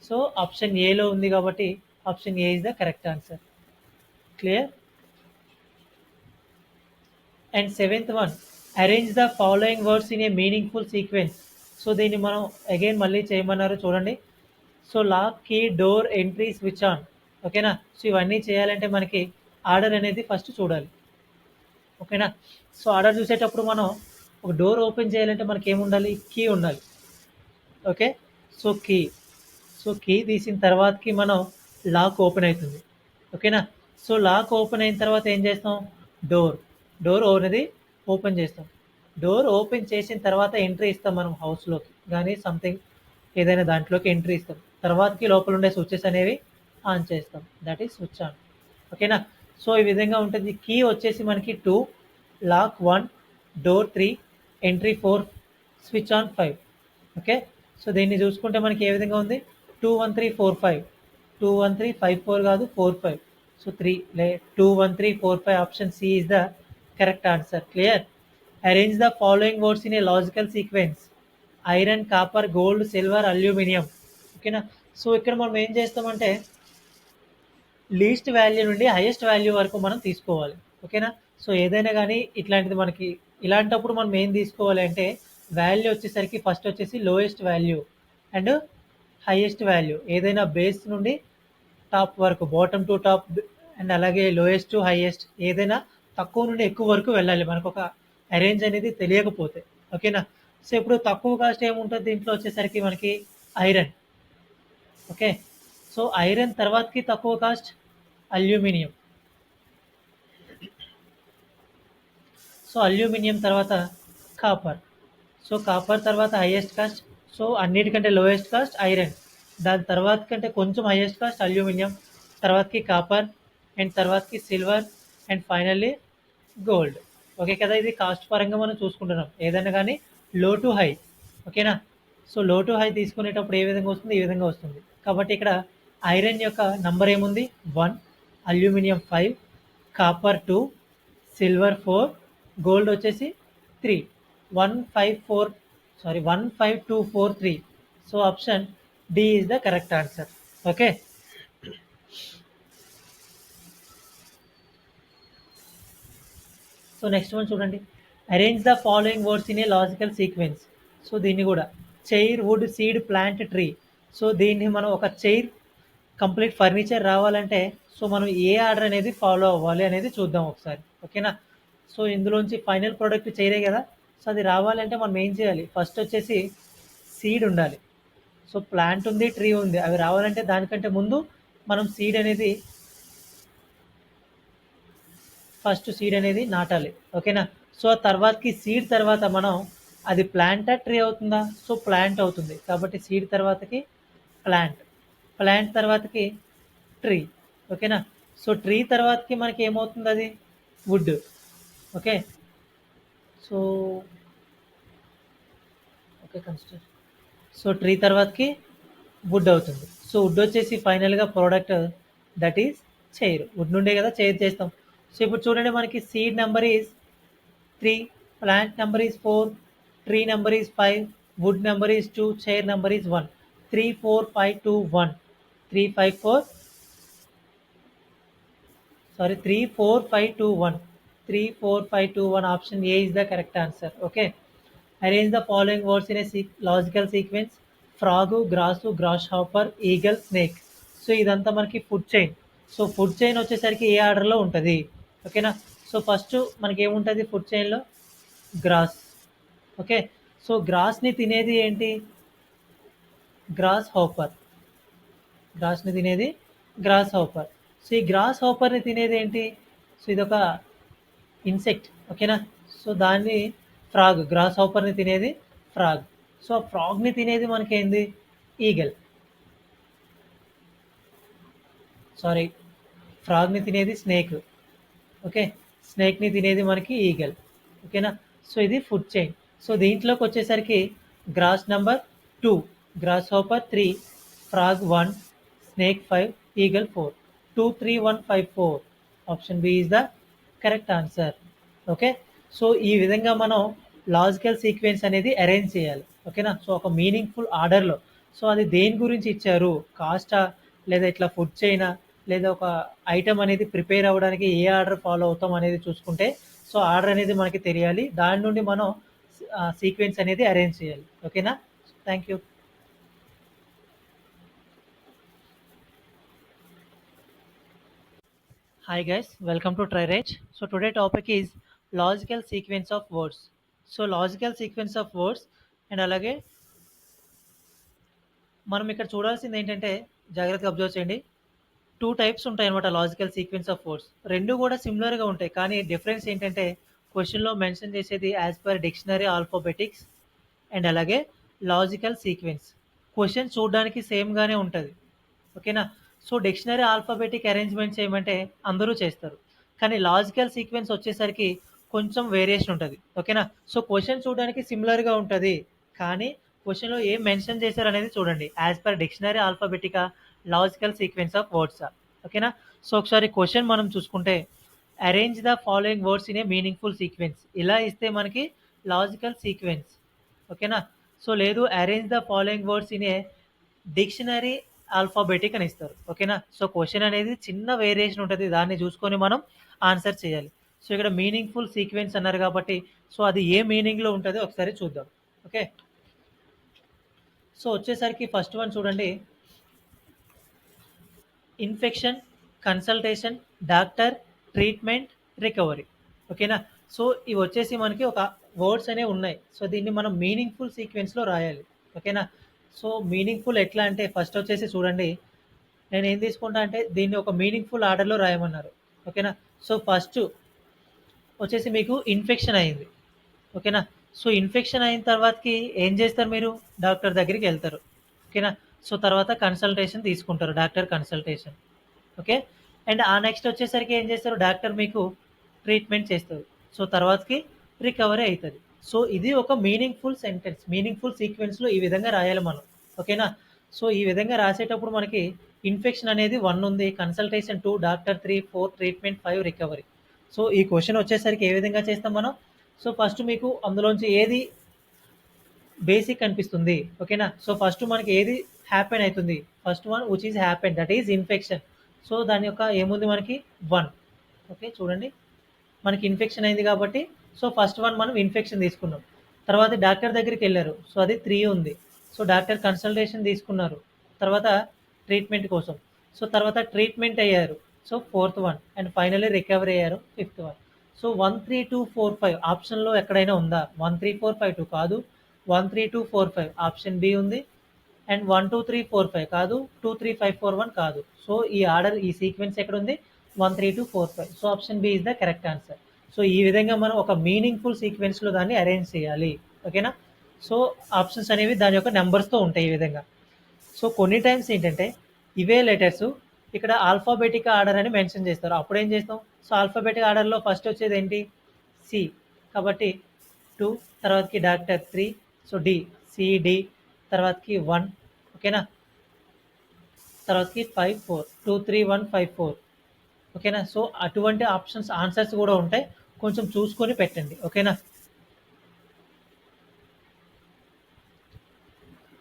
సో ఆప్షన్ ఏలో ఉంది కాబట్టి option A is the correct answer. Clear? And seventh one, arrange the following words in a meaningful sequence. So దీన్ని మనం అగైన్ మళ్ళీ చేయమన్నారు చూడండి. So lock, key, door, entry, switch on. ఓకేనా? సో ఇవన్నీ చేయాలంటే మనకి ఆర్డర్ అనేది ఫస్ట్ చూడాలి. ఓకేనా? సో ఆర్డర్ చూసేటప్పుడు మనం ఒక డోర్ ఓపెన్ చేయాలంటే మనకి ఏముండాలి? కీ ఉండాలి. Okay. So key. So key తీసిన తర్వాతకి మనం లాక్ ఓపెన్ అవుతుంది. ఓకేనా? సో లాక్ ఓపెన్ అయిన తర్వాత ఏం చేస్తాం? డోర్ అనేది ఓపెన్ చేస్తాం. డోర్ ఓపెన్ చేసిన తర్వాత ఎంట్రీ ఇస్తాం మనం హౌస్లోకి కానీ సంథింగ్ ఏదైనా దాంట్లోకి ఎంట్రీ ఇస్తాం. తర్వాతకి లోపల ఉండే స్విచెస్ అనేవి ఆన్ చేస్తాం. That is switch on. ఓకేనా? సో ఈ విధంగా ఉంటుంది. కీ వచ్చేసి మనకి 2, lock 1, door 3, entry 4, switch on 5. Okay. So దీన్ని చూసుకుంటే మనకి ఏ విధంగా ఉంది? 2, 1, 3, 4, 5. 2, 1, 3, 5, 4 కాదు 4, 5. So 3 2, 1, 3, 4, 5. Option C is the correct answer. Clear? Arrange the following words in a logical sequence. Iron, copper, gold, silver, aluminium. ఓకేనా? సో ఇక్కడ మనం ఏం చేస్తామంటే లీస్ట్ వాల్యూ నుండి హైయెస్ట్ వాల్యూ వరకు మనం తీసుకోవాలి. ఓకేనా? సో ఏదైనా కానీ ఇట్లాంటిది మనకి ఇలాంటప్పుడు మనం ఏం తీసుకోవాలి అంటే వాల్యూ వచ్చేసరికి ఫస్ట్ వచ్చేసి lowest value and highest value. ఏదైనా బేస్ నుండి టాప్ వరకు, బాటమ్ టు టాప్, అండ్ అలాగే లోయెస్ట్ టు హైయెస్ట్, ఏదైనా తక్కువ నుండి ఎక్కువ వరకు వెళ్ళాలి మనకు ఒక అరేంజ్ అనేది తెలియకపోతే. ఓకేనా? సో ఇప్పుడు తక్కువ కాస్ట్ ఏముంటుంది దీంట్లో వచ్చేసరికి మనకి ఐరన్. ఓకే. సో ఐరన్ తర్వాతకి తక్కువ కాస్ట్ అల్యూమినియం. సో అల్యూమినియం తర్వాత కాపర్. సో కాపర్ తర్వాత హైయెస్ట్ కాస్ట్. సో అన్నిటికంటే లోయెస్ట్ కాస్ట్ ఐరన్. దాని తర్వాత కంటే కొంచెం హైయెస్ట్ కాస్ట్ అల్యూమినియం, తర్వాతకి కాపర్, అండ్ తర్వాతకి silver, and finally gold. Okay కదా? ఇది కాస్ట్ పరంగా మనం చూసుకుంటున్నాం ఏదైనా కానీ లో టు హై. ఓకేనా? సో లో టు హై తీసుకునేటప్పుడు ఏ విధంగా వస్తుంది? ఈ విధంగా వస్తుంది. కాబట్టి ఇక్కడ ఐరన్ యొక్క నంబర్ ఏముంది? 1, అల్యూమినియం 5, కాపర్ 2, సిల్వర్ 4, గోల్డ్ వచ్చేసి 3. 15243. So option D is the correct answer. Okay. So next one చూడండి, arrange the following words in a logical sequence. So దీన్ని కూడా chair, wood, seed, plant, tree. So దీన్ని మనం ఒక chair, complete furniture రావాలంటే so మనం ఏ ఆర్డర్ అనేది ఫాలో అవ్వాలి అనేది చూద్దాం ఒకసారి. ఓకేనా? సో ఇందులోంచి ఫైనల్ ప్రోడక్ట్ చేయలే కదా! సో అది రావాలంటే మనం ఏం చేయాలి? ఫస్ట్ వచ్చేసి సీడ్ ఉండాలి. సో ప్లాంట్ ఉంది, ట్రీ ఉంది. అవి రావాలంటే దానికంటే ముందు మనం ఫస్ట్ సీడ్ అనేది నాటాలి. ఓకేనా? సో తర్వాతకి సీడ్ తర్వాత మనం అది ప్లాంటా, ట్రీ అవుతుందా? సో ప్లాంట్ అవుతుంది. కాబట్టి సీడ్ తర్వాతకి ప్లాంట్. ప్లాంట్ తర్వాతకి ట్రీ. ఓకేనా? సో ట్రీ తర్వాతకి మనకి ఏమవుతుంది అది? Wood. Okay. So okay consider. So tree తర్వాతకి వుడ్ అవుతుంది. సో వుడ్ వచ్చేసి ఫైనల్‌గా product that is chair. Wood నుండే కదా చైర్ చేస్తాం. సో ఇప్పుడు చూడండి మనకి seed number is 3, plant number is 4, tree number is 5, wood number is 2, chair number is 1. 3, 4, 5, 2, 1. 3, 5, 4, sorry, 3, 4, 5, 2, 1. 3, 4, 5, 2, 1. Option A is the correct answer. Okay. Arrange the following words in a logical sequence. Frog, grass, grasshopper, eagle, snake. So ఇదంతా మనకి food chain. So food chain వచ్చేసరికి ఏ ఆర్డర్లో ఉంటుంది? ఓకేనా? So first మనకి ఏముంటుంది ఫుడ్ చైన్లో? గ్రాస్. ఓకే. సో గ్రాస్ని తినేది ఏంటి? Grasshopper. గ్రాస్ని తినేది గ్రాస్ హాపర్. సో ఈ గ్రాస్ హాపర్ని తినేది ఏంటి? సో ఇదొక ఇన్సెక్ట్. ఓకేనా? సో దాన్ని ఫ్రాగ్. గ్రాస్ హాపర్ని తినేది ఫ్రాగ్. సో ఆ ఫ్రాగ్ని తినేది మనకేంది? ఈగల్. సారీ, ఫ్రాగ్ని తినేది స్నేక్. ఓకే. స్నేక్ని తినేది మనకి ఈగల్. ఓకేనా? సో ఇది ఫుడ్ చైన్. సో దీంట్లోకి వచ్చేసరికి grass number 2, grasshopper 3, frog 1, snake 5, eagle 4. 2, 3, 1, 5, 4. Option B is the correct answer. Okay. So ఈ విధంగా మనం లాజికల్ సీక్వెన్స్ అనేది అరేంజ్ చేయాలి. ఓకేనా? సో ఒక మీనింగ్ఫుల్ ఆర్డర్లో. సో అది దేని గురించి ఇచ్చారు? కాస్టా, లేదా ఇట్లా ఫుడ్ చైనా, లేదా ఒక ఐటమ్ అనేది ప్రిపేర్ అవ్వడానికి ఏ ఆర్డర్ ఫాలో అవుతాం అనేది చూసుకుంటే సో ఆర్డర్ అనేది మనకి తెలియాలి. దాని నుండి మనం సీక్వెన్స్ అనేది అరేంజ్ చేయాలి. ఓకేనా? Thank you. Hi guys, welcome to TryRage. So today topic is logical sequence of words. So logical sequence of words and అలాగే మనం ఇక్కడ చూడాల్సింది ఏంటంటే జాగ్రత్తగా అబ్జర్వ్ చేయండి. 2 టైప్స్ ఉంటాయన్నమాట లాజికల్ సీక్వెన్స్ ఆఫ్ వర్డ్స్. 2 కూడా సిమిలర్‌గా ఉంటాయి. కానీ డిఫరెన్స్ ఏంటంటే క్వెషన్‌లో మెన్షన్ చేసేది as per dictionary alphabetics and అలాగే లాజికల్ సీక్వెన్స్. క్వెషన్ చూడడానికి సేమ్‌గానే ఉంటది. ఓకేనా? సో డిక్షనరీ ఆల్ఫాబెటిక్ అరేంజ్‌మెంట్ చేయమంటే అందరూ చేస్తారు. కానీ లాజికల్ సీక్వెన్స్ వచ్చేసరికి కొంచెం వేరియేషన్ ఉంటది. ఓకేనా? సో క్వెషన్ చూడడానికి సిమిలర్‌గా ఉంటది. కానీ క్వెషన్‌లో ఏం మెన్షన్ చేశారనేది చూడండి. యాస్ పర్ డిక్షనరీ ఆల్ఫాబెటికా, లాజికల్ సీక్వెన్స్ ఆఫ్ వర్డ్సా? ఓకేనా? సో ఒకసారి క్వెషన్ మనం చూసుకుంటే arrange the following words in a meaningful sequence. ఇలా ఇస్తే మనకి లాజికల్ సీక్వెన్స్. ఓకేనా? సో లేదు arrange the following words in a dictionary alphabetic అని ఇస్తారు. ఓకేనా? సో క్వెషన్ అనేది చిన్న వేరియేషన్ ఉంటది. దాన్ని చూసుకొని మనం ఆన్సర్ చేయాలి. సో ఇక్కడ మీనింగ్‌ఫుల్ సీక్వెన్స్ అన్నారు కాబట్టి సో అది ఏ మీనింగ్‌లో ఉంటదో ఒకసారి చూద్దాం. ఓకే. సో వచ్చేసరికి ఫస్ట్ వన్ చూడండి. Infection, consultation, doctor, treatment, recovery. ఓకేనా? సో ఇవి వచ్చేసి మనకి ఒక వర్డ్స్ అనేవి ఉన్నాయి. సో దీన్ని మనం మీనింగ్‌ఫుల్ సీక్వెన్స్‌లో రాయాలి. ఓకేనా? సో మీనింగ్‌ఫుల్ ఎట్లా అంటే ఫస్ట్ వచ్చేసి చూడండి. నేనేం తీసుకుంటా అంటే దీన్ని ఒక మీనింగ్‌ఫుల్ ఆర్డర్‌లో రాయమన్నారు. ఓకేనా? సో ఫస్ట్ వచ్చేసి మీకు ఇన్ఫెక్షన్ అయింది. ఓకేనా? సో ఇన్ఫెక్షన్ అయిన తర్వాతకి ఏం చేస్తారు మీరు? డాక్టర్ దగ్గరికి వెళ్తారు. ఓకేనా? సో తర్వాత కన్సల్టేషన్ తీసుకుంటారు. Doctor consultation. ఓకే. అండ్ ఆ నెక్స్ట్ వచ్చేసరికి ఏం చేస్తారు? డాక్టర్ మీకు ట్రీట్మెంట్ చేస్తారు. సో తర్వాతకి రికవరీ అవుతుంది. సో ఇది ఒక మీనింగ్‌ఫుల్ సెంటెన్స్. మీనింగ్‌ఫుల్ సీక్వెన్స్‌లో ఈ విధంగా రాయాలి మనం. ఓకేనా? సో ఈ విధంగా రాసేటప్పుడు మనకి ఇన్ఫెక్షన్ అనేది 1 ఉంది. Consultation 2, doctor 3, 4, treatment 5, recovery. So ఈ క్వెషన్ వచ్చేసరికి ఏ విధంగా చేస్తాం మనం? సో ఫస్ట్ మీకు అందులోంచి ఏది బేసిక్ అనిపిస్తుంది? ఓకేనా? సో ఫస్ట్ మనకి ఏది హ్యాపెన్ అవుతుంది? First one which is happen that is infection. So దాని యొక్క ఏముంది మనకి 1. ఓకే చూడండి. మనకి ఇన్ఫెక్షన్ అయింది కాబట్టి సో ఫస్ట్ వన్ మనం ఇన్ఫెక్షన్ తీసుకున్నాం. తర్వాత డాక్టర్ దగ్గరికి వెళ్ళారు. సో అది 3 ఉంది. సో డాక్టర్ కన్సల్టేషన్ తీసుకున్నారు. తర్వాత ట్రీట్మెంట్ కోసం. సో తర్వాత ట్రీట్మెంట్ అయ్యారు. So fourth one. And finally recovery అయ్యారు ఫిఫ్త్ వన్. సో 1, 3, 2, 4, 5 ఆప్షన్‌లో ఎక్కడైనా ఉందా? 1, 3, 4, 5, 2 కాదు. 1, 3, 2, 4, 5 ఆప్షన్ బి ఉంది. అండ్ 1, 2, 3, 4, 5 కాదు. 2, 3, 5, 4, 1 కాదు. సో ఈ ఆర్డర్, ఈ సీక్వెన్స్ ఎక్కడుంది? 1, 3, 2, 4, 5. So option B is the correct answer. So ఈ విధంగా మనం ఒక మీనింగ్‌ఫుల్ సీక్వెన్స్‌లో దాన్ని అరేంజ్ చేయాలి. ఓకేనా? సో ఆప్షన్స్ అనేవి దాని యొక్క నంబర్స్‌తో ఉంటాయి ఈ విధంగా. సో కొన్ని టైమ్స్ ఏంటంటే ఇవే లెటర్స్ ఇక్కడ ఆల్ఫాబెటిక్ ఆర్డర్ అని మెన్షన్ చేస్తారు. అప్పుడు ఏం చేస్తాం? సో ఆల్ఫాబెటిక్ ఆర్డర్‌లో ఫస్ట్ వచ్చేది ఏంటి? సి. కాబట్టి 2 తర్వాతకి డాక్టర్ 3. So D. సిడి తర్వాతకి 1. ఓకేనా? తర్వాతకి 5, 4. 2, 3, 1, 5, 4. ఓకేనా? సో అటువంటి ఆప్షన్స్ ఆన్సర్స్ కూడా ఉంటాయి. కొంచెం చూసుకొని పెట్టండి. ఓకేనా?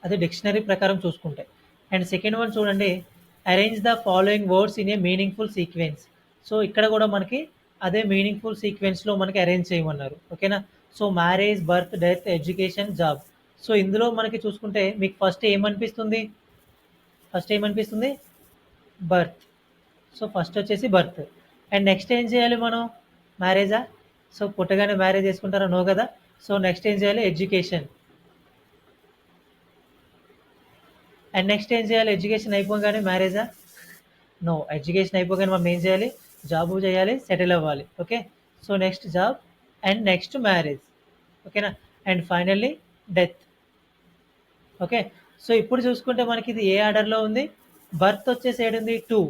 అది డిక్షనరీ ప్రకారం చూసుకుంటే. అండ్ సెకండ్ వన్ చూడండి, arrange the following words in a meaningful sequence. So ఇక్కడ కూడా మనకి అదే మీనింగ్ఫుల్ సీక్వెన్స్లో మనకి అరేంజ్ చేయమన్నారు. ఓకేనా? So marriage, birth, death, education, job. So ఇందులో మనకి చూసుకుంటే మీకు ఫస్ట్ ఏమనిపిస్తుంది? ఫస్ట్ ఏమనిపిస్తుంది? బర్త్. సో ఫస్ట్ వచ్చేసి బర్త్. అండ్ నెక్స్ట్ ఏం చేయాలి మనం? మ్యారేజా? సో పుట్టగానే మ్యారేజ్ చేసుకుంటారా? నో కదా. సో నెక్స్ట్ ఏం చేయాలి? ఎడ్యుకేషన్. అండ్ నెక్స్ట్ ఏం చేయాలి? ఎడ్యుకేషన్ అయిపోగానే మ్యారేజా? నో. ఎడ్యుకేషన్ అయిపోగానే మనం ఏం చేయాలి? జాబ్ చేయాలి, సెటిల్ అవ్వాలి. Okay. So next job and next marriage. ఓకేనా? And finally death. Okay. So ఇప్పుడు చూసుకుంటే మనకి ఇది ఏ ఆర్డర్లో ఉంది? బర్త్ వచ్చేసి ఏడుంది? 2.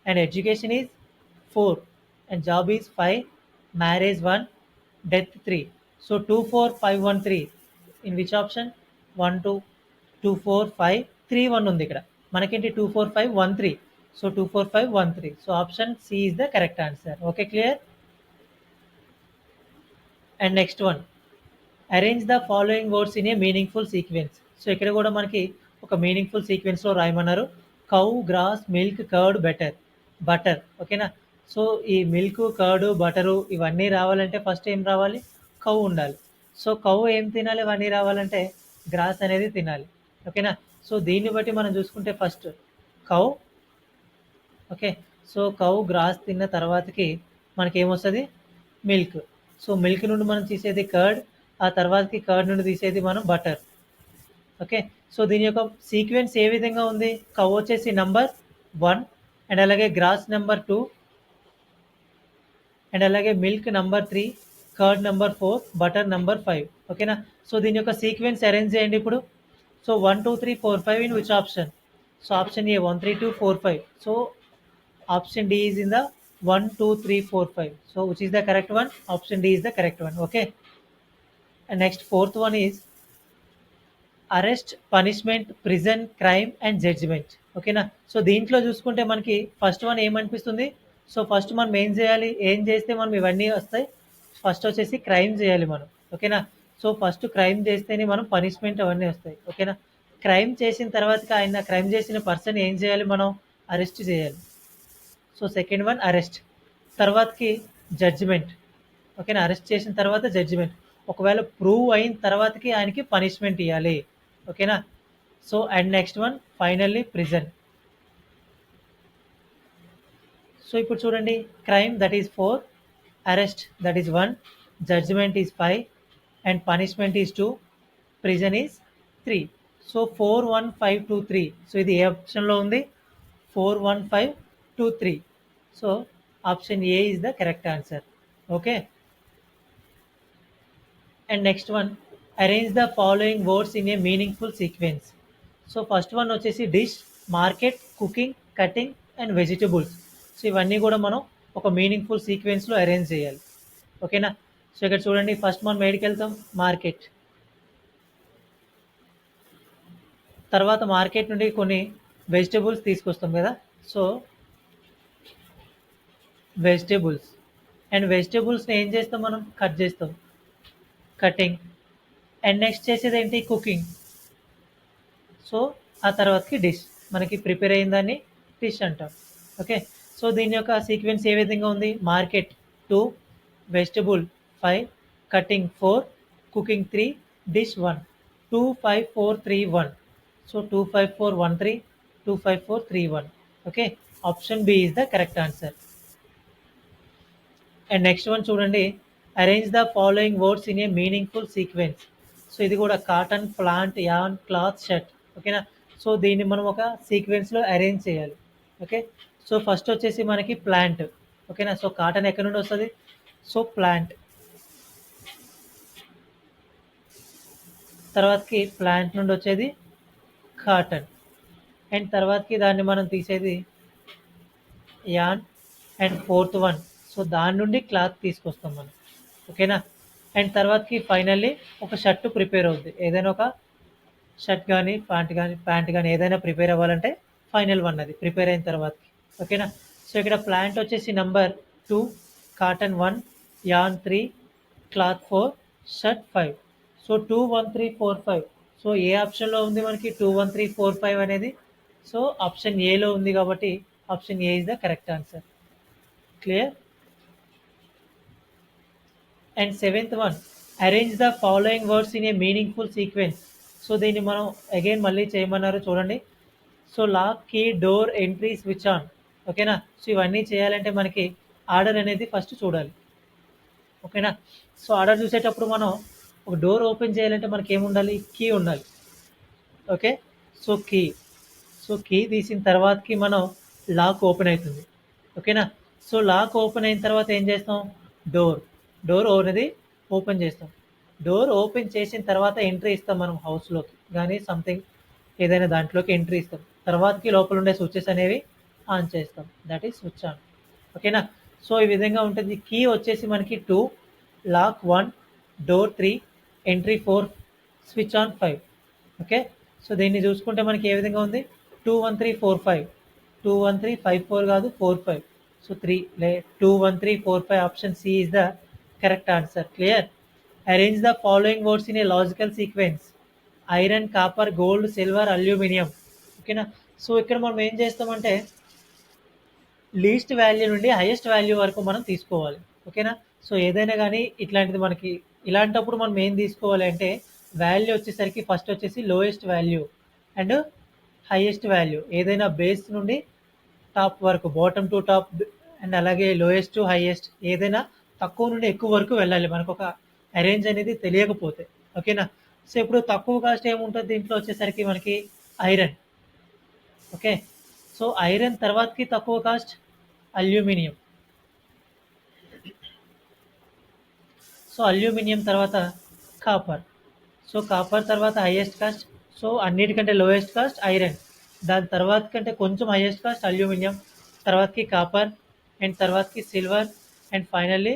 And education is 4. And job is 5. Marriage 1. Death 3. So 2, 4, 5, 1, 3. In which option? 1, 2, 2, 4, 5, 3, 1 ఉంది ఇక్కడ. మనకేంటి? 2, 4, 5, 1, 3. So 2, 4, 5, 1, 3. So option C is the correct answer. Okay, clear? And next one, arrange the following words in a meaningful sequence. So ఇక్కడ కూడా మనకి ఒక meaningful సీక్వెన్స్లో రాయమన్నారు. Cow, grass, milk, curd, butter. ఓకేనా? సో ఈ మిల్క్, కర్డ్, బటరు ఇవన్నీ రావాలంటే ఫస్ట్ ఏం రావాలి? కౌ ఉండాలి. సో కౌ ఏం తినాలి? ఇవన్నీ రావాలంటే గ్రాస్ అనేది తినాలి. ఓకేనా? సో దీన్ని బట్టి మనం చూసుకుంటే first cow. Okay. So cow grass తిన్న తర్వాతకి మనకి ఏమొస్తుంది? మిల్క్. సో మిల్క్ నుండి మనం తీసేది కర్డ్. ఆ తర్వాతకి కర్డ్ నుండి తీసేది మనం బటర్. ఓకే. సో దీని యొక్క సీక్వెన్స్ ఏ విధంగా ఉంది? కౌ వచ్చేసి నంబర్ 1. అండ్ అలాగే గ్రాస్ నెంబర్ 2. అండ్ అలాగే milk number 3. Curd number 4. Butter number 5. ఓకేనా? సో దీని యొక్క సీక్వెన్స్ అరేంజ్ చేయండి ఇప్పుడు. So 1, 2, 3, 4, 5 in which option? So option A 1, 3, 2, 4, 5. So option D is in the 1, 2, 3, 4, 5. So which is the correct one? Option D is the correct one. Okay. And next fourth one is arrest, punishment, prison, crime and judgement. ఓకేనా? So దీంట్లో చూసుకుంటే మనకి first one ఏమనిపిస్తుంది? So first మనం ఏం చేయాలి? ఏం చేస్తే మనం ఇవన్నీ వస్తాయి? ఫస్ట్ వచ్చేసి క్రైమ్ చేయాలి మనం. ఓకేనా? సో ఫస్ట్ క్రైమ్ చేస్తేనే మనం పనిష్మెంట్ అవన్నీ వస్తాయి. ఓకేనా? క్రైమ్ చేసిన తర్వాత ఆయన క్రైమ్ చేసిన పర్సన్ ఏం చేయాలి? మనం అరెస్ట్ చేయాలి. So second one arrest. తర్వాతకి జడ్జిమెంట్. ఓకేనా? అరెస్ట్ చేసిన తర్వాత జడ్జిమెంట్. ఒకవేళ ప్రూవ్ అయిన తర్వాతకి ఆయనకి పనిష్మెంట్ ఇవ్వాలి. ఓకేనా? So and next one finally prison. So ఇప్పుడు చూడండి, crime that is 4, arrest that is 1, judgement is 5 and punishment is 2, prison is 3. So 4, 1, 5, 2, 3. So ఇది ఏ ఆప్షన్లో ఉంది? 4, 1, 5, 2, 3. So option A is the correct answer. Okay. And next one, arrange the following words in a meaningful sequence. So first one వచ్చేసి dish, market, cooking, cutting and vegetables. So ఇవన్నీ కూడా మనం ఒక meaningful సీక్వెన్స్లో arrange చేయాలి. ఓకేనా? So ఇక్కడ చూడండి, first మనం ఏడికి వెళ్తాం? మార్కెట్. తర్వాత మార్కెట్ నుండి కొన్ని వెజిటబుల్స్ తీసుకొస్తాం కదా. So vegetables. అండ్ వెజిటబుల్స్ని ఏం చేస్తాం? మనం కట్ చేస్తాం, కటింగ్. అండ్ నెక్స్ట్ చేసేది ఏంటి? కుకింగ్. సో ఆ తర్వాతకి డిష్. మనకి ప్రిపేర్ అయిన దాన్ని డిష్ అంటాం. ఓకే. సో దీని యొక్క సీక్వెన్స్ ఏ విధంగా ఉంది? Market 2, vegetable 5, cutting 4, cooking 3, dish 1. 2, 5, 4, 3, 1. So 2, 5, 4, 1, 3, 2, 5, 4, 3, 1. Okay, option B is the correct answer. And next one చూడండి, arrange the following words in a meaningful sequence. So ఇది కూడా cotton, plant, yarn, cloth, shirt. ఓకేనా, so దీన్ని మనం ఒక సీక్వెన్స్లో arrange చేయాలి. Okay, so first వచ్చేసి మనకి ప్లాంట్. ఓకేనా, సో కాటన్ ఎక్కడి నుండి వస్తుంది? So plant. తర్వాతకి ప్లాంట్ నుండి వచ్చేది కాటన్. అండ్ తర్వాతకి దాన్ని మనం తీసేది an. And fourth one, so దాని నుండి క్లాత్ తీసుకొస్తాం మనం. ఓకేనా, అండ్ తర్వాతకి ఫైనల్లీ ఒక షర్ట్ ప్రిపేర్ అవుద్ది. ఏదైనా ఒక షర్ట్ కానీ ప్యాంట్ కానీ ఏదైనా ప్రిపేర్ అవ్వాలంటే ఫైనల్ వన్ అది ప్రిపేర్ అయిన తర్వాతకి. ఓకేనా, సో ఇక్కడ ప్లాంట్ వచ్చేసి number 2, cotton 1, yarn 3, cloth 4, shirt 5. So 2, 1, 3, 4, 5. So ఏ ఆప్షన్లో ఉంది మనకి 2, 1, 3, 4, 5 అనేది? సో ఆప్షన్ ఏలో ఉంది కాబట్టి option A is the correct answer. Clear? And seventh one, arrange the following words in a meaningful sequence. So దీన్ని మనం అగైన్ మళ్ళీ చేయమన్నారు చూడండి. So lock, key, door, entry, switch on. ఓకేనా, సో ఇవన్నీ చేయాలంటే మనకి ఆర్డర్ అనేది ఫస్ట్ చూడాలి. ఓకేనా, సో ఆర్డర్ చూసేటప్పుడు మనం ఒక డోర్ ఓపెన్ చేయాలంటే మనకి ఏముండాలి? కీ ఉండాలి. Okay, so key. So key తీసిన తర్వాతకి మనం లాక్ ఓపెన్ అవుతుంది. ఓకేనా, సో లాక్ ఓపెన్ అయిన తర్వాత ఏం చేస్తాం? డోర్ అనేది ఓపెన్ చేస్తాం. డోర్ ఓపెన్ చేసిన తర్వాత ఎంట్రీ ఇస్తాం మనం హౌస్లోకి కానీ సంథింగ్ ఏదైనా దాంట్లోకి ఎంట్రీ ఇస్తాం. తర్వాతకి లోపల ఉండే స్విచ్చెస్ అనేవి ఆన్ చేస్తాం. That is switch on. ఓకేనా, సో ఈ విధంగా ఉంటుంది. కీ వచ్చేసి మనకి 2, lock 1, door 3, entry 4, switch on 5. Okay, so దీన్ని చూసుకుంటే మనకి ఏ విధంగా ఉంది? 2, 1, 3, 4, 5. 2, 1, 3, 5, 4 కాదు 4, 5. So 3 2, 1, 3, 4, 5 option C is the correct answer. Clear? Arrange the following words in a logical sequence. Iron, copper, gold, silver, aluminium. ఓకేనా, సో ఇక్కడ మనం ఏం చేస్తామంటే లీస్ట్ వాల్యూ నుండి హైయెస్ట్ వాల్యూ వరకు మనం తీసుకోవాలి. ఓకేనా, సో ఏదైనా కానీ ఇట్లాంటిది మనకి ఇలాంటప్పుడు మనం ఏం తీసుకోవాలి అంటే వాల్యూ వచ్చేసరికి ఫస్ట్ వచ్చేసి lowest value and highest value. ఏదైనా బేస్ నుండి టాప్ వరకు, బాటమ్ టు టాప్, అండ్ అలాగే లోయెస్ట్ టు హైయెస్ట్, ఏదైనా తక్కువ నుండి ఎక్కువ వరకు వెళ్ళాలి మనకు ఒక అరేంజ్ అనేది తెలియకపోతే. ఓకేనా, సో ఇప్పుడు తక్కువ కాస్ట్ ఏముంటుంది దీంట్లో వచ్చేసరికి మనకి ఐరన్. ఓకే, సో ఐరన్ తర్వాతకి తక్కువ కాస్ట్ అల్యూమినియం. సో అల్యూమినియం తర్వాత కాపర్. సో కాపర్ తర్వాత హైయెస్ట్ కాస్ట్. సో అన్నిటికంటే లోయెస్ట్ కాస్ట్ ఐరన్. దాని తర్వాత కంటే కొంచెం హైయెస్ట్ కాస్ట్ అల్యూమినియం, తర్వాతకి కాపర్, అండ్ తర్వాతకి silver, and finally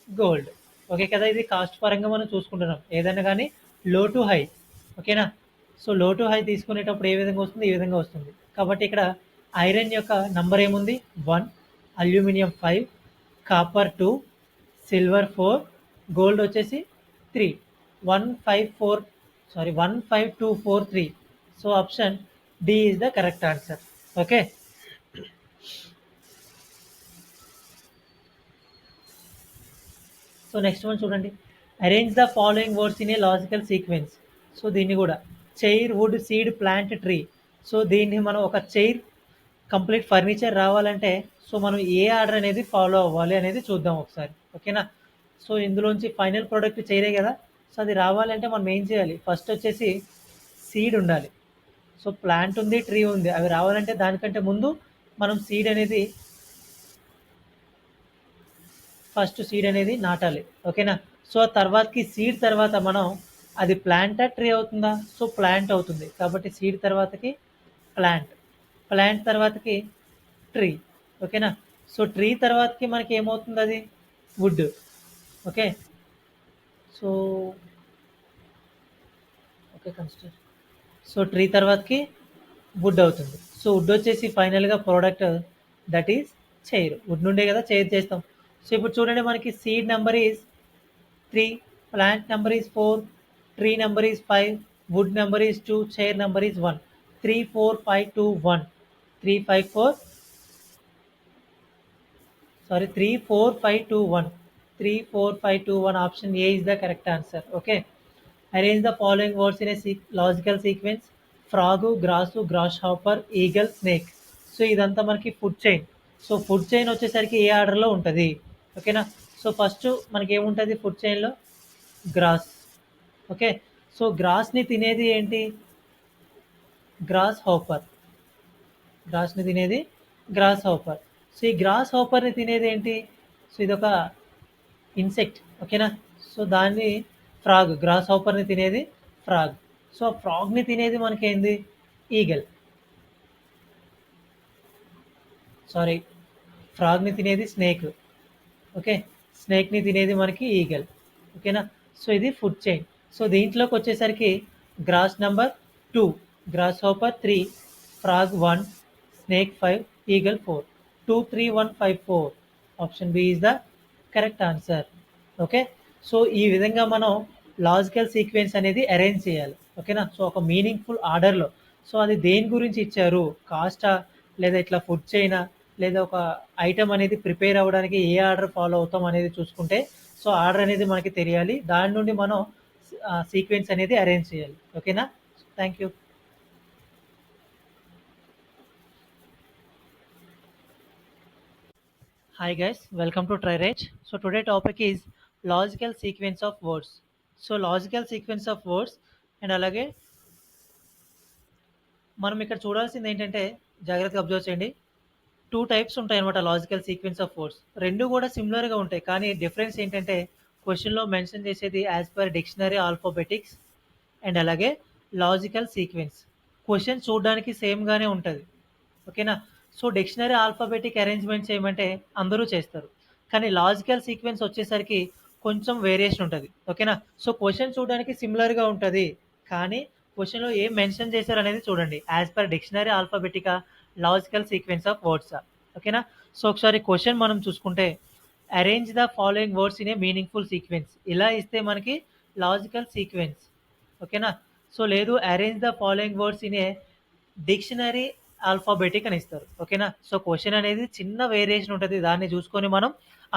gold. Okay కదా, ఇది కాస్ట్ పరంగా మనం చూసుకుంటున్నాం ఏదైనా కానీ లో టు హై. ఓకేనా, సో లో టు హై తీసుకునేటప్పుడు ఏ విధంగా వస్తుంది? ఈ విధంగా వస్తుంది. కాబట్టి ఇక్కడ ఐరన్ యొక్క నంబర్ ఏముంది? 1, అల్యూమినియం 5, కాపర్ 2, సిల్వర్ 4, గోల్డ్ వచ్చేసి 3. 15243. So option D is the correct answer. Okay, so next one చూడండి, arrange the following words in a logical sequence. So దీన్ని కూడా chair, wood, seed, plant, tree. So దీన్ని మనం ఒక chair complete furniture రావాలంటే so మనం ఏ ఆర్డర్ అనేది ఫాలో అవ్వాలి అనేది చూద్దాం ఒకసారి. ఓకేనా, సో ఇందులోంచి ఫైనల్ ప్రోడక్ట్ చైరే కదా, సో అది రావాలంటే మనం ఏం చేయాలి? ఫస్ట్ వచ్చేసి సీడ్ ఉండాలి. సో ప్లాంట్ ఉంది, ట్రీ ఉంది, అవి రావాలంటే దానికంటే ముందు మనం ఫస్ట్ సీడ్ అనేది నాటాలి. ఓకేనా, సో తర్వాతకి సీడ్ తర్వాత మనం అది ప్లాంటా ట్రీ అవుతుందా? సో ప్లాంట్ అవుతుంది కాబట్టి సీడ్ తర్వాతకి ప్లాంట్ తర్వాతకి ట్రీ. ఓకేనా, సో ట్రీ తర్వాతకి మనకి ఏమవుతుంది? అది wood. Okay, so okay consider. So tree తర్వాతకి వుడ్ అవుతుంది. సో వుడ్ వచ్చేసి ఫైనల్గా product that is chair. Wood నుండే కదా చైర్ చేస్తాం. సో ఇప్పుడు చూడండి మనకి seed number is 3, plant number is 4, tree number is 5, wood number is 2, chair number is 1. 3, 4, 5, 2, 1. 3, 5, 4 sorry 3, 4, 5, 2, 1. 3, 4, 5, 2, 1 option A is the correct answer. Okay, arrange the following words in a logical sequence. Frog, grass, grasshopper, eagle, snake. So ఇదంతా మనకి food chain. So food chain వచ్చేసరికి ఏ ఆర్డర్లో ఉంటుంది? ఓకేనా. So first మనకి ఏముంటుంది ఫుడ్ చైన్లో? గ్రాస్. ఓకే. సో గ్రాస్ని తినేది ఏంటి? Grasshopper. గ్రాస్ని తినేది గ్రాస్ హాపర్. సో ఈ గ్రాస్ హాపర్ని తినేది ఏంటి? సో ఇదొక ఇన్సెక్ట్. ఓకేనా. సో దాన్ని ఫ్రాగ్. గ్రాస్ హాపర్ని తినేది ఫ్రాగ్. సో ఆ ఫ్రాగ్ని తినేది మనకేంది? ఈగల్. సారీ, ఫ్రాగ్ని తినేది స్నేక్. ఓకే. స్నేక్ని తినేది మనకి ఈగల్. ఓకేనా. సో ఇది ఫుడ్ చైన్. సో దీంట్లోకి వచ్చేసరికి grass number 2, grasshopper 3, frog 1, snake 5, eagle 4. 2, 3, 1, 5, 4. Option B is the correct answer. Okay. So ఈ విధంగా మనం లాజికల్ సీక్వెన్స్ అనేది అరేంజ్ చేయాలి. ఓకేనా. సో ఒక మీనింగ్ఫుల్ ఆర్డర్లో. సో అది దేని గురించి ఇచ్చారు? కాస్టా, లేదా ఇట్లా ఫుడ్ చైనా, లేదా ఒక ఐటమ్ అనేది ప్రిపేర్ అవ్వడానికి ఏ ఆర్డర్ ఫాలో అవుతాం అనేది చూసుకుంటే, సో ఆర్డర్ అనేది మనకి తెలియాలి. దాని నుండి మనం సీక్వెన్స్ అనేది అరేంజ్ చేయాలి. ఓకేనా. Thank you. Hi guys, welcome to TriRage. So today topic is logical sequence of words. So logical sequence of words, and అలాగే మనం ఇక్కడ చూడాల్సింది ఏంటంటే, జాగ్రత్తగా అబ్జర్వ్ చేయండి. 2 టైప్స్ ఉంటాయన్నమాట లాజికల్ సీక్వెన్స్ ఆఫ్ వర్డ్స్. 2 కూడా సిమిలర్‌గా ఉంటాయి. కానీ డిఫరెన్స్ ఏంటంటే, క్వెషన్‌లో మెన్షన్ చేసేది as per dictionary alphabetics and అలాగే లాజికల్ సీక్వెన్స్. క్వెషన్ చూడడానికి సేమ్‌గానే ఉంటది. ఓకేనా. సో డిక్షనరీ ఆల్ఫాబెటిక్ అరేంజ్మెంట్ చేయమంటే అందరూ చేస్తారు. కానీ లాజికల్ సీక్వెన్స్ వచ్చేసరికి కొంచెం వేరియేషన్ ఉంటుంది. ఓకేనా. సో క్వశ్చన్ చూడడానికి సిమిలర్గా ఉంటుంది. కానీ క్వశ్చన్లో ఏం మెన్షన్ చేశారు అనేది చూడండి. యాజ్ పర్ డిక్షనరీ ఆల్ఫాబెటికా, లాజికల్ సీక్వెన్స్ ఆఫ్ వర్డ్సా. ఓకేనా. సో ఒకసారి క్వశ్చన్ మనం చూసుకుంటే, arrange the following words in a meaningful sequence, ఇలా ఇస్తే మనకి లాజికల్ సీక్వెన్స్. ఓకేనా. సో లేదు, arrange the following words in a dictionary alphabetic అని ఇస్తారు. ఓకేనా. సో క్వశ్చన్ అనేది చిన్న వేరియేషన్ ఉంటుంది. దాన్ని చూసుకొని మనం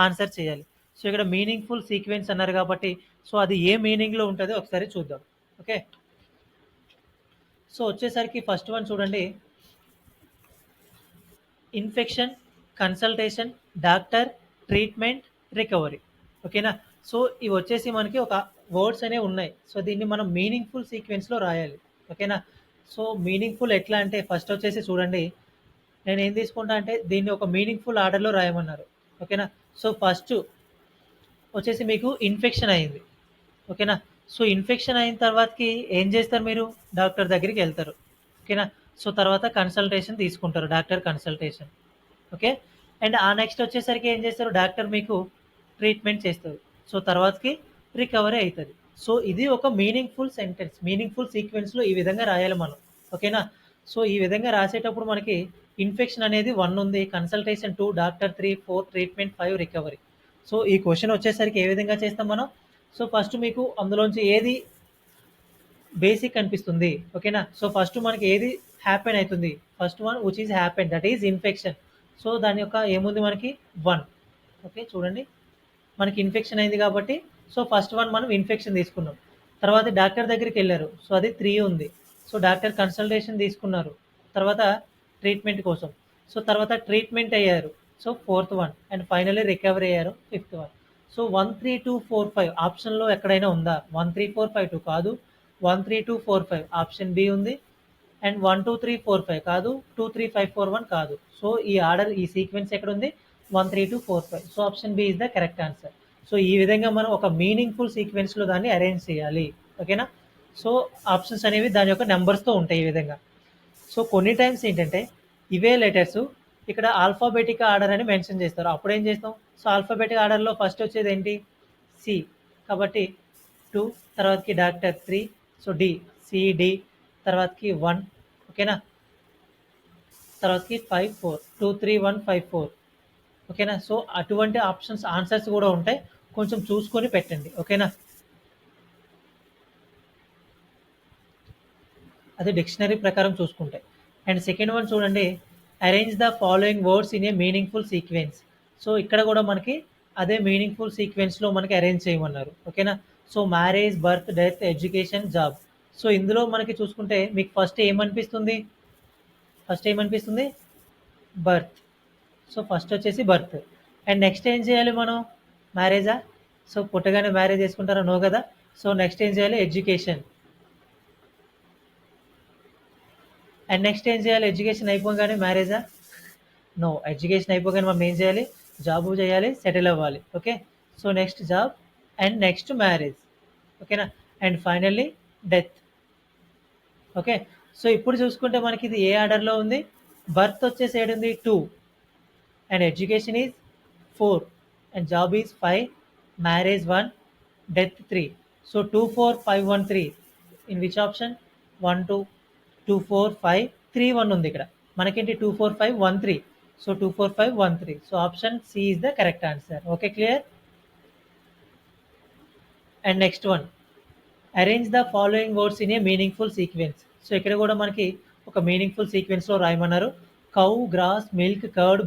ఆన్సర్ చేయాలి. సో ఇక్కడ మీనింగ్ఫుల్ సీక్వెన్స్ అన్నారు కాబట్టి, సో అది ఏ మీనింగ్లో ఉంటుందో ఒకసారి చూద్దాం. ఓకే. సో వచ్చేసరికి ఫస్ట్ వన్ చూడండి. Infection, consultation, doctor, treatment, recovery. ఓకేనా. సో ఇవి వచ్చేసి మనకి ఒక వర్డ్స్ అనేవి ఉన్నాయి. సో దీన్ని మనం మీనింగ్ఫుల్ సీక్వెన్స్లో రాయాలి. ఓకేనా. సో మీనింగ్ఫుల్ ఎట్లా అంటే, ఫస్ట్ వచ్చేసి చూడండి, నేను ఏం తీసుకుంటా అంటే దీన్ని ఒక మీనింగ్ఫుల్ ఆర్డర్లో రాయమన్నారు. ఓకేనా. సో ఫస్ట్ వచ్చేసి మీకు ఇన్ఫెక్షన్ అయింది. ఓకేనా. సో ఇన్ఫెక్షన్ అయిన తర్వాతకి ఏం చేస్తారు? మీరు డాక్టర్ దగ్గరికి వెళ్తారు. ఓకేనా. సో తర్వాత కన్సల్టేషన్ తీసుకుంటారు, డాక్టర్ కన్సల్టేషన్. ఓకే. అండ్ ఆ నెక్స్ట్ వచ్చేసరికి ఏం చేస్తారు? డాక్టర్ మీకు ట్రీట్మెంట్ చేస్తారు. సో తర్వాతకి రికవరీ అవుతుంది. సో ఇది ఒక మీనింగ్ఫుల్ సెంటెన్స్. మీనింగ్ఫుల్ సీక్వెన్స్లో ఈ విధంగా రాయాలి మనం. ఓకేనా. సో ఈ విధంగా రాసేటప్పుడు మనకి ఇన్ఫెక్షన్ అనేది 1 ఉంది, consultation 2, doctor 3, 4, treatment 5, recovery. So ఈ క్వశ్చన్ వచ్చేసరికి ఏ విధంగా చేస్తాం మనం? సో ఫస్ట్ మీకు అందులోంచి ఏది బేసిక్ అనిపిస్తుంది? ఓకేనా. సో ఫస్ట్ మనకి ఏది హ్యాపెన్ అవుతుంది? First one which is happen, that is infection. So దాని యొక్క ఏముంది మనకి? 1. ఓకే చూడండి, మనకి ఇన్ఫెక్షన్ అయింది కాబట్టి సో ఫస్ట్ వన్ మనం ఇన్ఫెక్షన్ తీసుకున్నాం. తర్వాత డాక్టర్ దగ్గరికి వెళ్ళారు, సో అది 3 ఉంది. సో డాక్టర్ కన్సల్టేషన్ తీసుకున్నారు, తర్వాత ట్రీట్మెంట్ కోసం. సో తర్వాత ట్రీట్మెంట్ అయ్యారు, so 4th one. And finally recovery అయ్యారు, 5th వన్. సో 1, 3, 2, 4, 5 ఆప్షన్లో ఎక్కడైనా ఉందా? 1, 3, 4, 5, 2 కాదు. 1, 3, 2, 4, 5 ఆప్షన్ బి ఉంది. అండ్ 1, 2, 3, 4, 5 కాదు. 2, 3, 5, 4, 1 కాదు. సో ఈ ఆర్డర్, ఈ సీక్వెన్స్ ఎక్కడ ఉంది? 1, 3, 2, 4, 5. So option B is the correct answer. So ఈ విధంగా మనం ఒక మీనింగ్ఫుల్ సీక్వెన్స్లో దాన్ని అరేంజ్ చేయాలి. ఓకేనా. సో ఆప్షన్స్ అనేవి దాని యొక్క నెంబర్స్తో ఉంటాయి ఈ విధంగా. సో కొన్ని టైమ్స్ ఏంటంటే ఇవే లెటర్స్ ఇక్కడ ఆల్ఫాబెటిక్ ఆర్డర్ అని మెన్షన్ చేస్తారు. అప్పుడు ఏం చేస్తాం? సో ఆల్ఫాబెటిక్ ఆర్డర్లో ఫస్ట్ వచ్చేది ఏంటి? సి. కాబట్టి 2, తర్వాతకి డాక్టర్ 3, సో డి, సిడి, తర్వాతకి 1. ఓకేనా. తర్వాతకి 5, 4, 2, 3, 1, 5, 4. ఓకేనా. సో అటువంటి ఆప్షన్స్, ఆన్సర్స్ కూడా ఉంటాయి, కొంచెం చూసుకొని పెట్టండి. ఓకేనా. అది డిక్షనరీ ప్రకారం చూసుకుంటే. అండ్ సెకండ్ వన్ చూడండి, arrange the following words in a meaningful sequence. So ఇక్కడ కూడా మనకి అదే మీనింగ్ఫుల్ సీక్వెన్స్లో మనకి అరేంజ్ చేయమన్నారు. ఓకేనా. So marriage, birth, death, education, job. So ఇందులో మనకి చూసుకుంటే మీకు ఫస్ట్ ఏమనిపిస్తుంది? ఫస్ట్ ఏమనిపిస్తుంది? బర్త్. సో ఫస్ట్ వచ్చేసి బర్త్. అండ్ నెక్స్ట్ ఏం చేయాలి మనం? మ్యారేజా? సో పుట్టగానే మ్యారేజ్ చేసుకుంటారా? నో కదా. సో నెక్స్ట్ ఏం చేయాలి? ఎడ్యుకేషన్. అండ్ నెక్స్ట్ ఏం చేయాలి? ఎడ్యుకేషన్ అయిపోగానే మ్యారేజా? నో. ఎడ్యుకేషన్ అయిపోగానే మనం ఏం చేయాలి? జాబ్ చేయాలి, సెటిల్ అవ్వాలి. Okay. So next job and next marriage. ఓకేనా. And finally death. Okay. So ఇప్పుడు చూసుకుంటే మనకి ఇది ఏ ఆర్డర్లో ఉంది? బర్త్ వచ్చేసి ఏడుంది? 2, and education is 4, and job is 5, marriage 1, death 3. So 2, 4, 5, 1, 3. In which option? 1, 2, 2, 4, 5, 3, 1 ఉంది ఇక్కడ. మనకేంటి? 2, 4, 5, 1, 3. So 2, 4, 5, 1, 3. So option C is the correct answer. Okay, clear. And next one, arrange the following words in a meaningful sequence. So ఇక్కడ కూడా మనకి ఒక meaningful సీక్వెన్స్లో రాయమన్నారు. Cow, grass, milk, curd,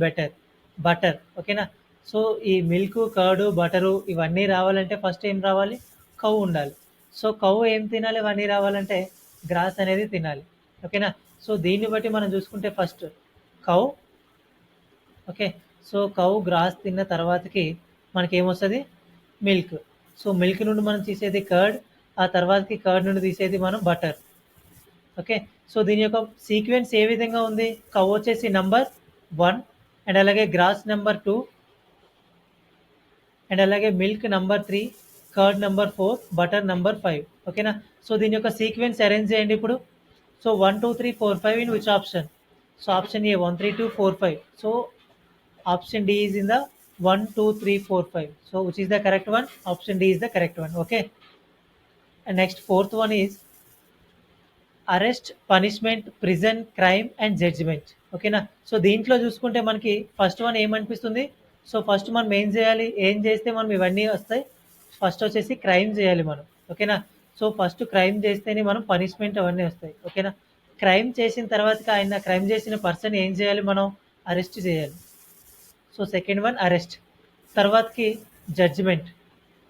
butter. ఓకేనా. సో ఈ మిల్క్, కర్డ్, బటరు ఇవన్నీ రావాలంటే ఫస్ట్ ఏం రావాలి? కౌ ఉండాలి. సో కౌ ఏం తినాలి? ఇవన్నీ రావాలంటే గ్రాస్ అనేది తినాలి. ఓకేనా. సో దీన్ని బట్టి మనం చూసుకుంటే first cow. Okay. So cow grass తిన్న తర్వాతకి మనకి ఏమొస్తుంది? మిల్క్. సో మిల్క్ నుండి మనం తీసేది కర్డ్, ఆ తర్వాతకి కర్డ్ నుండి తీసేది మనం బటర్. ఓకే. సో దీని యొక్క సీక్వెన్స్ ఏ విధంగా ఉంది? కవ్ వచ్చేసి నంబర్ 1, అండ్ అలాగే గ్రాస్ నెంబర్ 2, అండ్ అలాగే milk number 3, curd number 4, butter number 5. ఓకేనా. సో దీని యొక్క సీక్వెన్స్ అరేంజ్ చేయండి ఇప్పుడు. So 1, 2, 3, 4, 5 in which option? So option A 1, 3, 2, 4, 5. So option D is in the 1, 2, 3, 4, 5. So which is the correct one? Option D is the correct one. Okay. And next fourth one is arrest, punishment, prison, crime and judgement. ఓకేనా. So దీంట్లో చూసుకుంటే మనకి first one ఏమనిపిస్తుంది? So first మనం ఏం చేయాలి? ఏం చేస్తే మనం ఇవన్నీ వస్తాయి? ఫస్ట్ వచ్చేసి క్రైమ్ చేయాలి మనం. ఓకేనా. సో ఫస్ట్ క్రైమ్ చేస్తేనే మనం పనిష్మెంట్ అవన్నీ వస్తాయి. ఓకేనా. క్రైమ్ చేసిన తర్వాత ఆయన క్రైమ్ చేసిన పర్సన్ ఏం చేయాలి? మనం అరెస్ట్ చేయాలి. So second one arrest. తర్వాతకి జడ్జిమెంట్.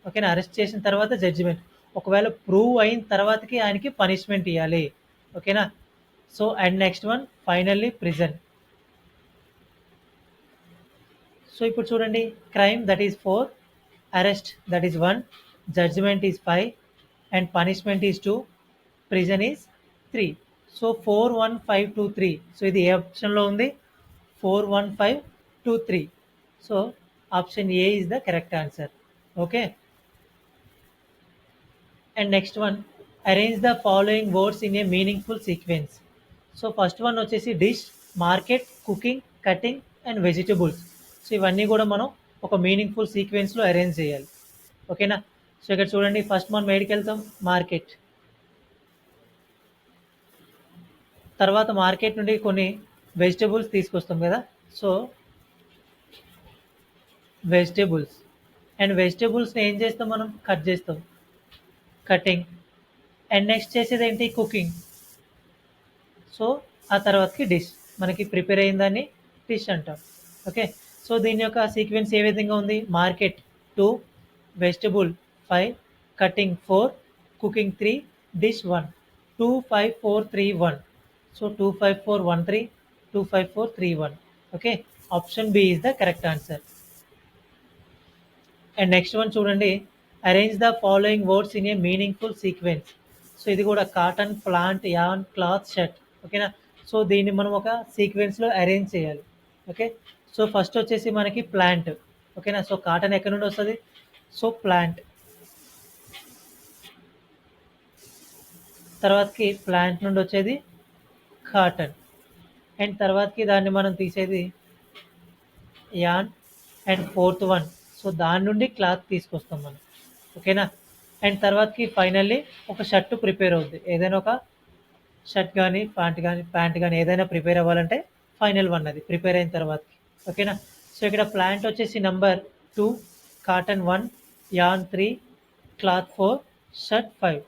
ఓకేనా. అరెస్ట్ చేసిన తర్వాత జడ్జిమెంట్. ఒకవేళ ప్రూవ్ అయిన తర్వాతకి ఆయనకి పనిష్మెంట్ ఇవ్వాలి. ఓకేనా. So and next one finally prison. So ఇప్పుడు చూడండి, crime that is 4, arrest that is 1, judgement is 5, and punishment is 2, prison is 3. So 4, 1, 5, 2, 3. So ఇది ఏ ఆప్షన్లో ఉంది? 4, 1, 5, 2, 3. So option A is the correct answer. Okay. And next one, arrange the following words in a meaningful sequence. So first one వచ్చేసి dish, market, cooking, cutting and vegetables. So ఇవన్నీ కూడా మనం ఒక meaningful సీక్వెన్స్లో arrange చేయాలి. ఓకేనా. So ఇక్కడ చూడండి, first మనం ఏడికి వెళ్తాం? మార్కెట్. తర్వాత మార్కెట్ నుండి కొన్ని వెజిటబుల్స్ తీసుకొస్తాం కదా. సో వెజిటబుల్స్, అండ్ వెజిటబుల్స్ని ఏం చేస్తాం? మనం కట్ చేస్తాం, కటింగ్. అండ్ నెక్స్ట్ చేసేది ఏంటి? కుకింగ్. సో ఆ తర్వాతకి డిష్. మనకి ప్రిపేర్ అయిన దాన్ని డిష్ అంటాం. ఓకే. సో దీని యొక్క సీక్వెన్స్ ఏ విధంగా ఉంది? Market 2, vegetable 5, cutting 4, cooking 3, dish 1. 2, 5, 4, 3, 1. So 2, 5, 4, 1, 3, 2, 5, 4, 3, 1. Okay. Option B is the correct answer. And next one చూడండి, arrange the following words in a meaningful sequence. So ఇది కూడా cotton, plant, yarn, cloth, shirt. ఓకేనా. So దీన్ని మనం ఒక సీక్వెన్స్లో arrange చేయాలి. Okay. So first వచ్చేసి మనకి ప్లాంట్. ఓకేనా. సో కాటన్ ఎక్కడి నుండి వస్తుంది? So plant. తర్వాతకి ప్లాంట్ నుండి వచ్చేది కాటన్, అండ్ తర్వాతకి దాన్ని మనం తీసేది an, and fourth one. So దాని నుండి క్లాత్ తీసుకొస్తాం మనం. ఓకేనా. అండ్ తర్వాతకి ఫైనల్లీ ఒక షర్ట్ ప్రిపేర్ అవుద్ది. ఏదైనా ఒక షర్ట్ కానీ ప్యాంట్ కానీ ఏదైనా ప్రిపేర్ అవ్వాలంటే ఫైనల్ వన్ అది ప్రిపేర్ అయిన తర్వాతకి. ఓకేనా. సో ఇక్కడ ప్లాంట్ వచ్చేసి number 2, cotton 1, yarn 3, cloth 4, shirt 5.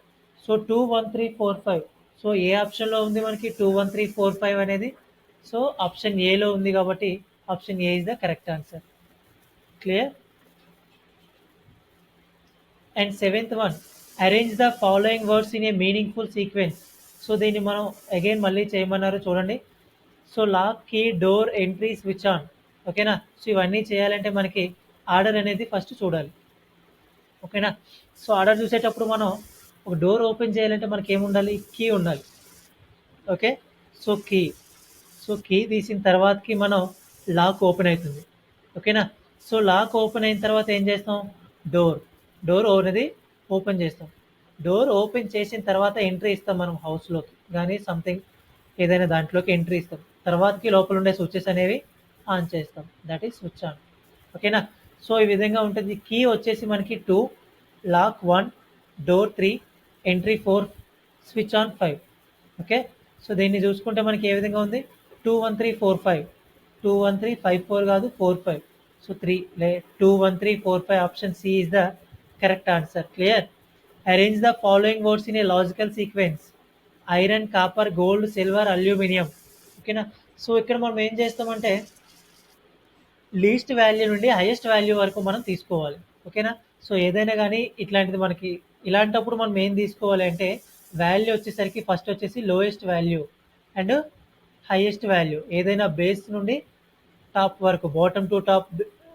So 2, 1, 3, 4, 5. So ఏ ఆప్షన్లో ఉంది మనకి 2, 1, 3, 4, 5 అనేది? సో ఆప్షన్ ఏలో ఉంది కాబట్టి option A is the correct answer. Clear. And seventh one, arrange the following words in a meaningful sequence. So దీన్ని మనం అగైన్ మళ్ళీ చేయమన్నారు. చూడండి, so lock, key, door, entry, switch on. ఓకేనా? సో ఇవన్నీ చేయాలంటే మనకి ఆర్డర్ అనేది ఫస్ట్ చూడాలి. ఓకేనా? సో ఆర్డర్ చూసేటప్పుడు మనం ఒక డోర్ ఓపెన్ చేయాలంటే మనకి ఏముండాలి? కీ ఉండాలి. Okay. So key, so key తీసిన తర్వాతకి మనం లాక్ ఓపెన్ అవుతుంది. ఓకేనా? సో లాక్ ఓపెన్ అయిన తర్వాత ఏం చేస్తాం? డోర్, డోర్ అనేది ఓపెన్ చేస్తాం. డోర్ ఓపెన్ చేసిన తర్వాత ఎంట్రీ ఇస్తాం మనం హౌస్లోకి కానీ సంథింగ్ ఏదైనా దాంట్లోకి ఎంట్రీ ఇస్తాం. తర్వాతకి లోపల ఉండే స్విచెస్ అనేవి ఆన్ చేస్తాం. That is switch on. ఓకేనా? సో ఈ విధంగా ఉంటుంది. కీ వచ్చేసి మనకి 2, lock 1, door 3, entry 4, switch on 5. Okay. So దీన్ని చూసుకుంటే మనకి ఏ విధంగా ఉంది? 2 1 3 4 5, 2 1 3 5 4 కాదు 4 5. So 3 2 1 3 4 5 option C is the correct answer. Clear? Arrange the following words in a logical sequence: iron, copper, gold, silver, aluminium. ఓకేనా? సో ఇక్కడ మనం ఏం చేస్తామంటే లీస్ట్ వాల్యూ నుండి హైయెస్ట్ వాల్యూ వరకు మనం తీసుకోవాలి. ఓకేనా? సో ఏదైనా కానీ ఇట్లాంటిది మనకి ఇలాంటప్పుడు మనం ఏం తీసుకోవాలి అంటే వాల్యూ వచ్చేసరికి ఫస్ట్ వచ్చేసి lowest value and highest value, ఏదైనా బేస్ నుండి టాప్ వరకు, బాటమ్ టు టాప్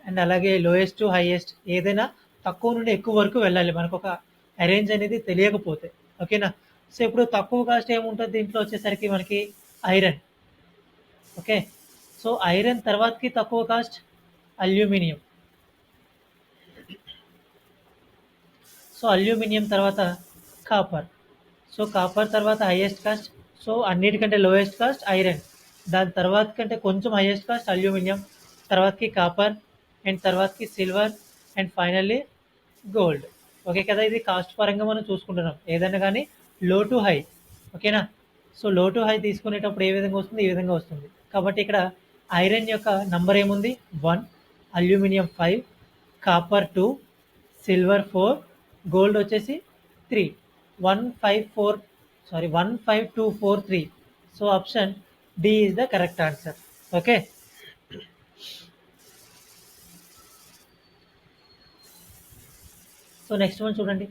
అండ్ అలాగే లోయెస్ట్ టు హైయెస్ట్, ఏదైనా తక్కువ నుండి ఎక్కువ వరకు వెళ్ళాలి మనకు ఒక అరేంజ్ అనేది తెలియకపోతే. ఓకేనా? సో ఇప్పుడు తక్కువ కాస్ట్ ఏముంటుంది దీంట్లో వచ్చేసరికి మనకి ఐరన్. ఓకే. సో ఐరన్ తర్వాతకి తక్కువ కాస్ట్ అల్యూమినియం. సో అల్యూమినియం తర్వాత కాపర్. సో కాపర్ తర్వాత హైయెస్ట్ కాస్ట్. సో అన్నిటికంటే లోయెస్ట్ కాస్ట్ ఐరన్. దాని తర్వాత కంటే కొంచెం హైయెస్ట్ కాస్ట్ అల్యూమినియం, తర్వాతకి కాపర్ అండ్ తర్వాతకి silver and finally gold. Okay కదా? ఇది కాస్ట్ పరంగా మనం చూసుకుంటున్నాం ఏదైనా కానీ లో టు హై. ఓకేనా? సో లో టు హై తీసుకునేటప్పుడు ఏ విధంగా వస్తుంది? ఈ విధంగా వస్తుంది. కాబట్టి ఇక్కడ ఐరన్ యొక్క నంబర్ ఏముంది? 1, అల్యూమినియం 5, కాపర్ 2, సిల్వర్ 4, గోల్డ్ వచ్చేసి 3. 154 sorry 1524 3. So option D is the correct answer. Okay. So next one చూడండి.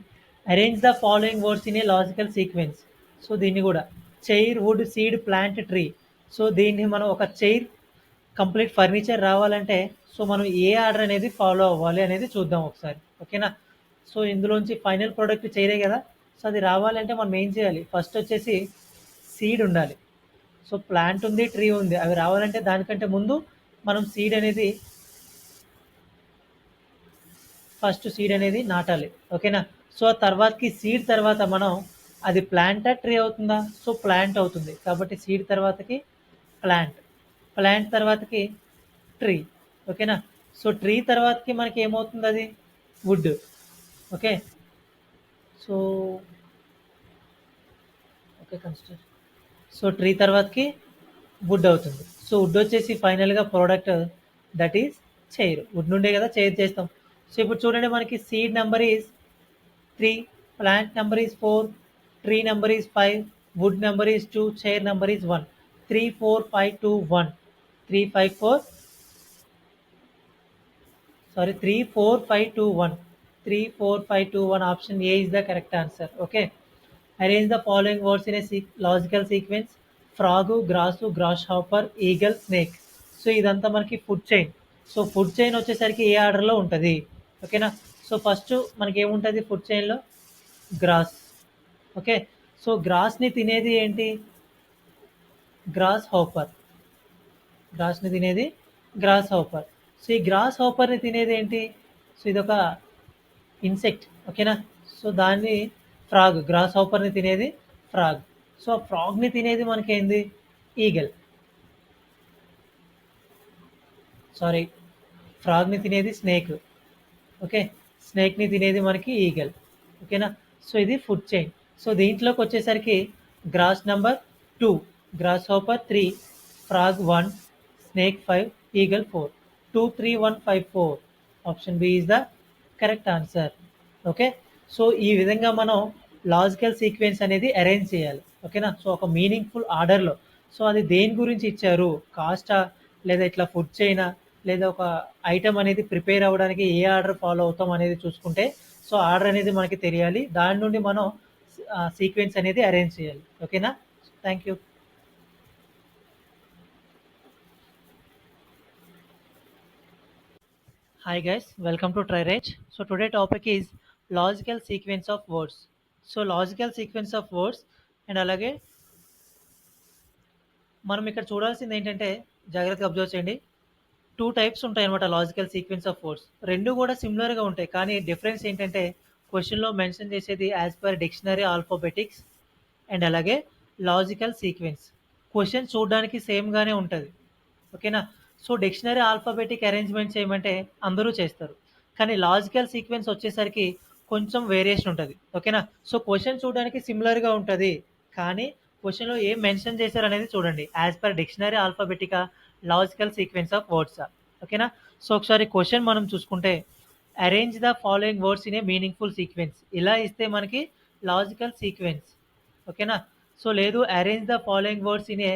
Arrange the following words in a logical sequence. So దీన్ని కూడా chair, wood, seed, plant, tree. So దీన్ని మనం ఒక chair complete furniture రావాలంటే so మనం ఏ order అనేది ఫాలో అవ్వాలి అనేది చూద్దాం ఒకసారి. ఓకేనా? సో ఇందులోంచి ఫైనల్ ప్రోడక్ట్ చైరే కదా? సో అది రావాలంటే మనం ఏం చేయాలి? ఫస్ట్ వచ్చేసి సీడ్ ఉండాలి. సో ప్లాంట్ ఉంది, ట్రీ ఉంది, అవి రావాలంటే దానికంటే ముందు మనం సీడ్ అనేది ఫస్ట్ సీడ్ అనేది నాటాలి. ఓకేనా? సో ఆ తర్వాతకి సీడ్ తర్వాత మనం అది ప్లాంటా ట్రీ అవుతుందా? సో ప్లాంట్ అవుతుంది. కాబట్టి సీడ్ తర్వాతకి ప్లాంట్, ప్లాంట్ తర్వాతకి ట్రీ. ఓకేనా? సో ట్రీ తర్వాతకి మనకి ఏమవుతుంది? అది wood. Okay. So okay construct. So tree తర్వాతకి వుడ్ అవుతుంది. సో వుడ్ వచ్చేసి ఫైనల్గా product that is chair. Wood నుండే కదా చైర్ చేస్తాం. సో ఇప్పుడు చూడండి మనకి seed number is 3, plant number is 4, tree number is 5, wood number is 2, chair number is 1. 3 4 5 2 1. 3 5 4 sorry 3 4 5 2 1. 3 4 5 2 1 option A is the correct answer. Okay. Arrange the following words in a logical sequence: frog, grass, grasshopper, eagle, snake. So ఇదంతా మనకి food chain. So food chain వచ్చేసరికి ఏ ఆర్డర్లో ఉంటుంది? ఓకేనా? So first మనకి ఏముంటుంది ఫుడ్ చైన్లో? గ్రాస్. ఓకే. సో గ్రాస్ని తినేది ఏంటి? Grasshopper. గ్రాస్ని తినేది గ్రాస్ హాపర్. సో ఈ గ్రాస్ హాపర్ని తినేది ఏంటి? సో ఇదొక ఇన్సెక్ట్. ఓకేనా? సో దాన్ని ఫ్రాగ్, గ్రాస్ హాపర్ని తినేది ఫ్రాగ్. సో ఆ ఫ్రాగ్ని తినేది మనకేంది? ఈగల్. సారీ, ఫ్రాగ్ని తినేది స్నేక్. ఓకే. స్నేక్ని తినేది మనకి ఈగల్. ఓకేనా? సో ఇది ఫుడ్ చైన్. సో దీంట్లోకి వచ్చేసరికి grass number 2, grasshopper 3, frog 1, snake 5, eagle 4. 2 3 1 5 4. Option B is the correct answer. Okay. So ఈ విధంగా మనం లాజికల్ సీక్వెన్స్ అనేది అరేంజ్ చేయాలి. ఓకేనా? సో ఒక మీనింగ్ఫుల్ ఆర్డర్లో. సో అది దేని గురించి ఇచ్చారు? కాస్టా, లేదా ఇట్లా ఫుడ్ చైనా, లేదా ఒక ఐటమ్ అనేది ప్రిపేర్ అవ్వడానికి ఏ ఆర్డర్ ఫాలో అవుతాం అనేది చూసుకుంటే సో ఆర్డర్ అనేది మనకి తెలియాలి. దాని నుండి మనం సీక్వెన్స్ అనేది అరేంజ్ చేయాలి. ఓకేనా? Thank you. Hi guys, welcome to TriRage. So today topic is logical sequence of words. So logical sequence of words and అలాగే మనం ఇక్కడ చూడాల్సింది ఏంటంటే జాగ్రత్తగా అబ్జర్వ్ చేయండి. 2 టైప్స్ ఉంటాయన్నమాట లాజికల్ సీక్వెన్స్ ఆఫ్ వర్డ్స్. 2 కూడా సిమిలర్‌గా ఉంటాయి. కానీ డిఫరెన్స్ ఏంటంటే క్వెషన్‌లో మెన్షన్ చేసేది as per dictionary alphabetics and అలాగే లాజికల్ సీక్వెన్స్. క్వెషన్ చూడడానికి సేమ్‌గానే ఉంటది. ఓకేనా? సో, డిక్షనరీ ఆల్ఫాబెటిక్ అరేంజ్‌మెంట్ చేయమంటే అందరూ చేస్తారు. కానీ లాజికల్ సీక్వెన్స్ వచ్చేసరికి కొంచెం వేరియేషన్ ఉంటది. ఓకేనా? సో, క్వెషన్ చూడడానికి సిమిలర్‌గా ఉంటది. కానీ క్వెషన్‌లో ఏం మెన్షన్ చేశారనేది చూడండి. యాస్ పర్ డిక్షనరీ ఆల్ఫాబెటికా, లాజికల్ సీక్వెన్స్ ఆఫ్ వర్డ్సా. ఓకేనా? సో, ఒకసారి క్వెషన్ మనం చూసుకుంటే arrange the following words in a meaningful sequence. ఇలా ఇస్తే మనకి లాజికల్ సీక్వెన్స్. ఓకేనా? సో, లేదు arrange the following words in a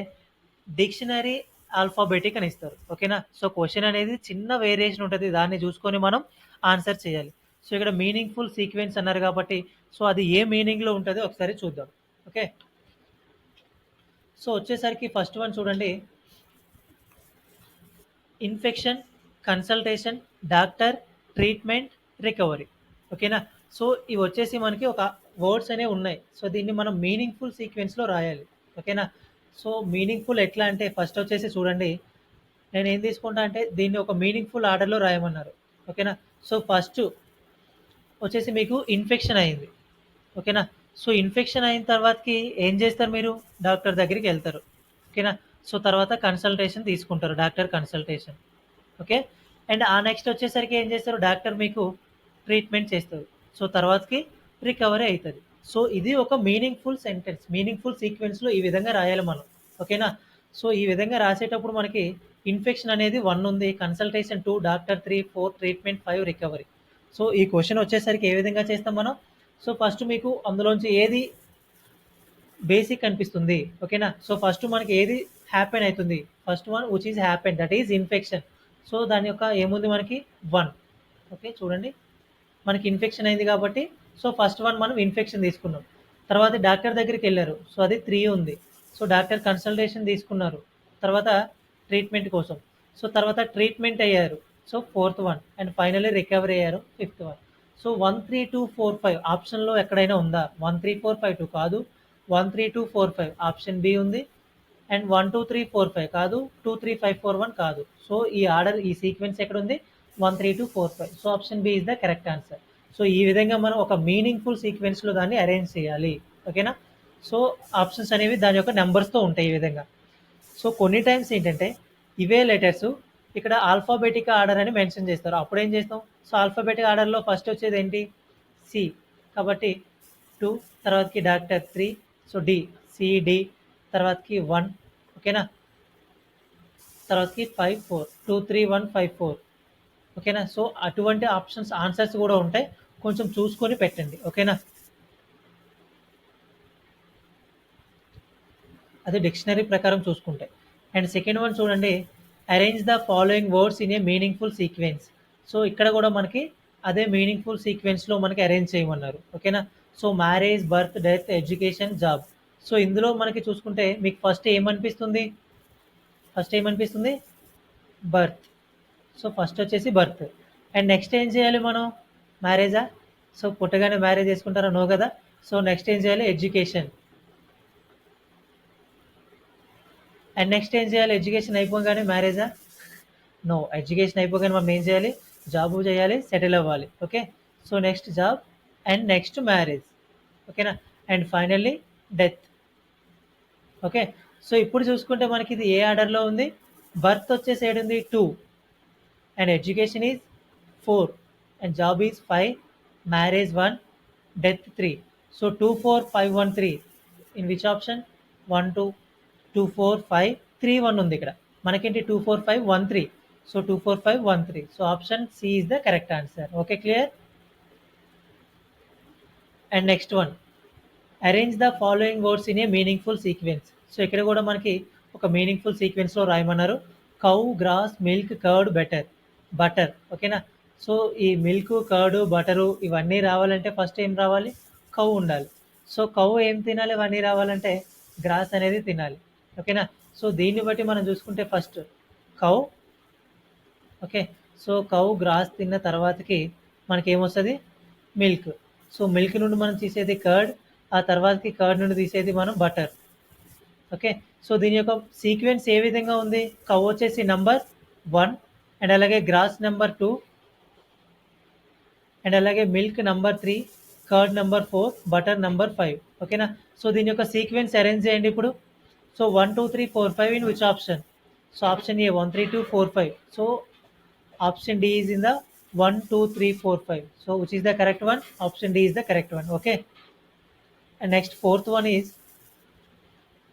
dictionary alphabetic అని ఇస్తారు. ఓకేనా? సో, క్వెషన్ అనేది చిన్న వేరియేషన్ ఉంటది. దాన్ని చూసుకొని మనం ఆన్సర్ చేయాలి. సో, ఇక్కడ మీనింగ్‌ఫుల్ సీక్వెన్స్ అన్నారు కాబట్టి, సో, అది ఏ మీనింగ్‌లో ఉంటదో ఒకసారి చూద్దాం. ఓకే. సో, వచ్చేసరికి ఫస్ట్ వన్ చూడండి. Infection, consultation, doctor, treatment, recovery. ఓకేనా? సో, ఇవొచ్చేసి మనకి ఒక వర్డ్స్ అనేవి ఉన్నాయి. సో, దీన్ని మనం మీనింగ్‌ఫుల్ సీక్వెన్స్‌లో రాయాలి. ఓకేనా? సో, మీనింగ్‌ఫుల్ ఎట్లా అంటే ఫస్ట్ వచ్చేసి చూడండి. నేనేం తీసుకుంటా అంటే దీన్ని ఒక మీనింగ్‌ఫుల్ ఆర్డర్‌లో రాయమన్నారు. ఓకేనా? సో, ఫస్ట్ వచ్చేసి మీకు ఇన్ఫెక్షన్ అయింది. ఓకేనా? సో, ఇన్ఫెక్షన్ అయిన తర్వాతకి ఏం చేస్తారు మీరు? డాక్టర్ దగ్గరికెళ్తారు. ఓకేనా? సో, తర్వాత కన్సల్టేషన్ తీసుకుంటారు. Doctor consultation. ఓకే. అండ్ ఆ నెక్స్ట్ వచ్చేసరికి ఏం చేస్తారు? డాక్టర్ మీకు ట్రీట్మెంట్ చేస్తారు. సో, తర్వాతకి రికవరీ అయితది. సో, ఇది ఒక మీనింగ్‌ఫుల్ సెంటెన్స్. మీనింగ్‌ఫుల్ సీక్వెన్స్‌లో ఈ విధంగా రాయాలి మనం. ఓకేనా? సో, ఈ విధంగా రాసేటప్పుడు మనకి ఇన్ఫెక్షన్ అనేది 1 ఉంది. Consultation 2, doctor 3, 4 treatment, 5 recovery. So, ఈ క్వెషన్ వచ్చేసరికి ఏ విధంగా చేస్తాం మనం? సో, ఫస్ట్ మీకు అందులోంచి ఏది బేసిక్ అనిపిస్తుంది. ఓకేనా? సో, ఫస్ట్ మనకి ఏది హ్యాపెన్ అయితుంది. First one which is happen that is infection. So, దాని యొక్క ఏముంది మనకి 1. ఓకే. చూడండి. మనకి ఇన్ఫెక్షన్ అయింది కాబట్టి సో, ఫస్ట్ వన్ మనం ఇన్ఫెక్షన్ తీసుకున్నాం. తర్వాత డాక్టర్ దగ్గరికెళ్లారు. సో, అది 3 ఉంది. సో, డాక్టర్ కన్సల్టేషన్ తీసుకున్నారు. తర్వాత ట్రీట్మెంట్ కోసం. సో, తర్వాత ట్రీట్మెంట్ అయ్యారు. So, fourth one and finally recovery అయ్యారు. Fifth one. సో, 1, 3, 2, 4, 5 ఆప్షన్‌లో ఎక్కడైనా ఉందా? 1, 3, 4, 5, 2 కాదు. 1, 3, 2, 4, 5 ఆప్షన్ బి ఉంది. అండ్ 1, 2, 3, 4, 5 కాదు. 2, 3, 5, 4, 1 కాదు. సో, ఈ ఆర్డర్ ఈ సీక్వెన్స్ ఎక్కడుంది? 1, 3, 2, 4, 5. So, option B is the correct answer. So, ఈ విధంగా మనం ఒక మీనింగ్‌ఫుల్ సీక్వెన్స్‌లో దాన్ని అరేంజ్ చేయాలి. ఓకేనా? సో, ఆప్షన్స్ అనేవి దాని యొక్క నంబర్స్‌తో ఉంటాయి ఈ విధంగా. సో, కొన్ని టైమ్స్ ఏంటంటే ఇవే లెటర్స్ ఇక్కడ ఆల్ఫాబెటిక్ ఆర్డర్ అని మెన్షన్ చేస్తారు. అప్పుడేం చేస్తాం? సో, ఆల్ఫాబెటిక్ ఆర్డర్‌లో ఫస్ట్ వచ్చేది ఏంటి? సి. కాబట్టి 2 తర్వాతకి doctor 3 so, D. C, D తర్వాతకి 1 ఓకేనా? తర్వాతకి 5, 4 2, 3, 1, 5, 4 ఓకేనా? సో, అటువంటి ఆప్షన్స్ ఆన్సర్స్ కూడా ఉంటాయి. కొంచెం చూసుకొని పెట్టండి. ఓకేనా? అది డిక్షనరీ ప్రకారం చూసుకుంటే. అండ్ సెకండ్ వన్ చూడండి. Arrange the following words in a meaningful sequence. So, ఇక్కడ కూడా మనకి అదే మీనింగ్‌ఫుల్ సీక్వెన్స్‌లో మనకి అరేంజ్ చేయమన్నారు. ఓకేనా? So, marriage, birth, death, education, job. So, ఇందులో మనకి చూసుకుంటే మీకు ఫస్ట్ ఏమనిపిస్తుంది? ఫస్ట్ ఏమనిపిస్తుంది? బర్త్. సో, ఫస్ట్ వచ్చేసి బర్త్. అండ్ నెక్స్ట్ ఏం చేయాలి మనం? మ్యారేజా? సో, పుట్టగానే మ్యారేజ్ చేసుకుంటారా? నో కదా! సో, నెక్స్ట్ ఏం చేయాలి? ఎడ్యుకేషన్. అండ్ నెక్స్ట్ ఏం చేయాలి? ఎడ్యుకేషన్ అయిపోగానే మ్యారేజా? నో. ఎడ్యుకేషన్ అయిపోగానే మనం ఏం చేయాలి? జాబు చేయాలి, సెటిల్ అవ్వాలి. Okay. So, next job and next marriage. ఓకేనా? And finally death. Okay. So, ఇప్పుడు చూసుకుంటే మనకి ఇది ఏ ఆర్డర్‌లో ఉంది? బర్త్ వచ్చేసి ఏడుంది? 2 and education is 4 and job is 5, marriage 1, death 3. So, 2, 4, 5, 1, 3 in which option? 1, 2, 2, 4, 5, 3, 1 ఉంది ఇక్కడ. మనకేంటి 2, 4, 5, 1, 3. So, 2, 4, 5, 1, 3. So, option C is the correct answer. Okay. Clear? And next one. Arrange the following words in a meaningful sequence. So, ఇక్కడ కూడా మనకి ఒక meaningful సీక్వెన్స్‌లో రాయమన్నారు. Cow, grass, milk, curd, butter. ఓకేనా? సో, ఈ మిల్క్, కర్డ్, బటరు ఇవన్నీ రావాలంటే ఫస్ట్ ఏం రావాలి? కౌ ఉండాలి. సో, కౌ ఏం తినాలి ఇవన్నీ రావాలంటే? గ్రాస్ అనేది తినాలి. ఓకేనా? సో, దీన్ని బట్టి మనం చూసుకుంటే first cow okay. So cow grass తిన్న తర్వాతకి మనకేమొస్తుంది? మిల్క్. సో మిల్క్ నుండి మనం తీసేది కర్డ్, ఆ తర్వాతకి కర్డ్ నుండి తీసేది మనం బటర్. ఓకే. సో దీని యొక్క సీక్వెన్స్ ఏ విధంగా ఉంది? కౌ వచ్చేసి నంబర్ 1 అండ్ అలాగే గ్రాస్ నెంబర్ 2 అండ్ అలాగే milk number 3, curd number 4, butter number 5. ఓకేనా? సో దీని యొక్క సీక్వెన్స్ అరేంజ్ చేయండి ఇప్పుడు. So 1, 2, 3, 4, 5 in which option? So option A 1, 3, 2, 4, 5. So option D is in the 1, 2, 3, 4, 5. So which is the correct one? Option D is the correct one. Okay. And next fourth one is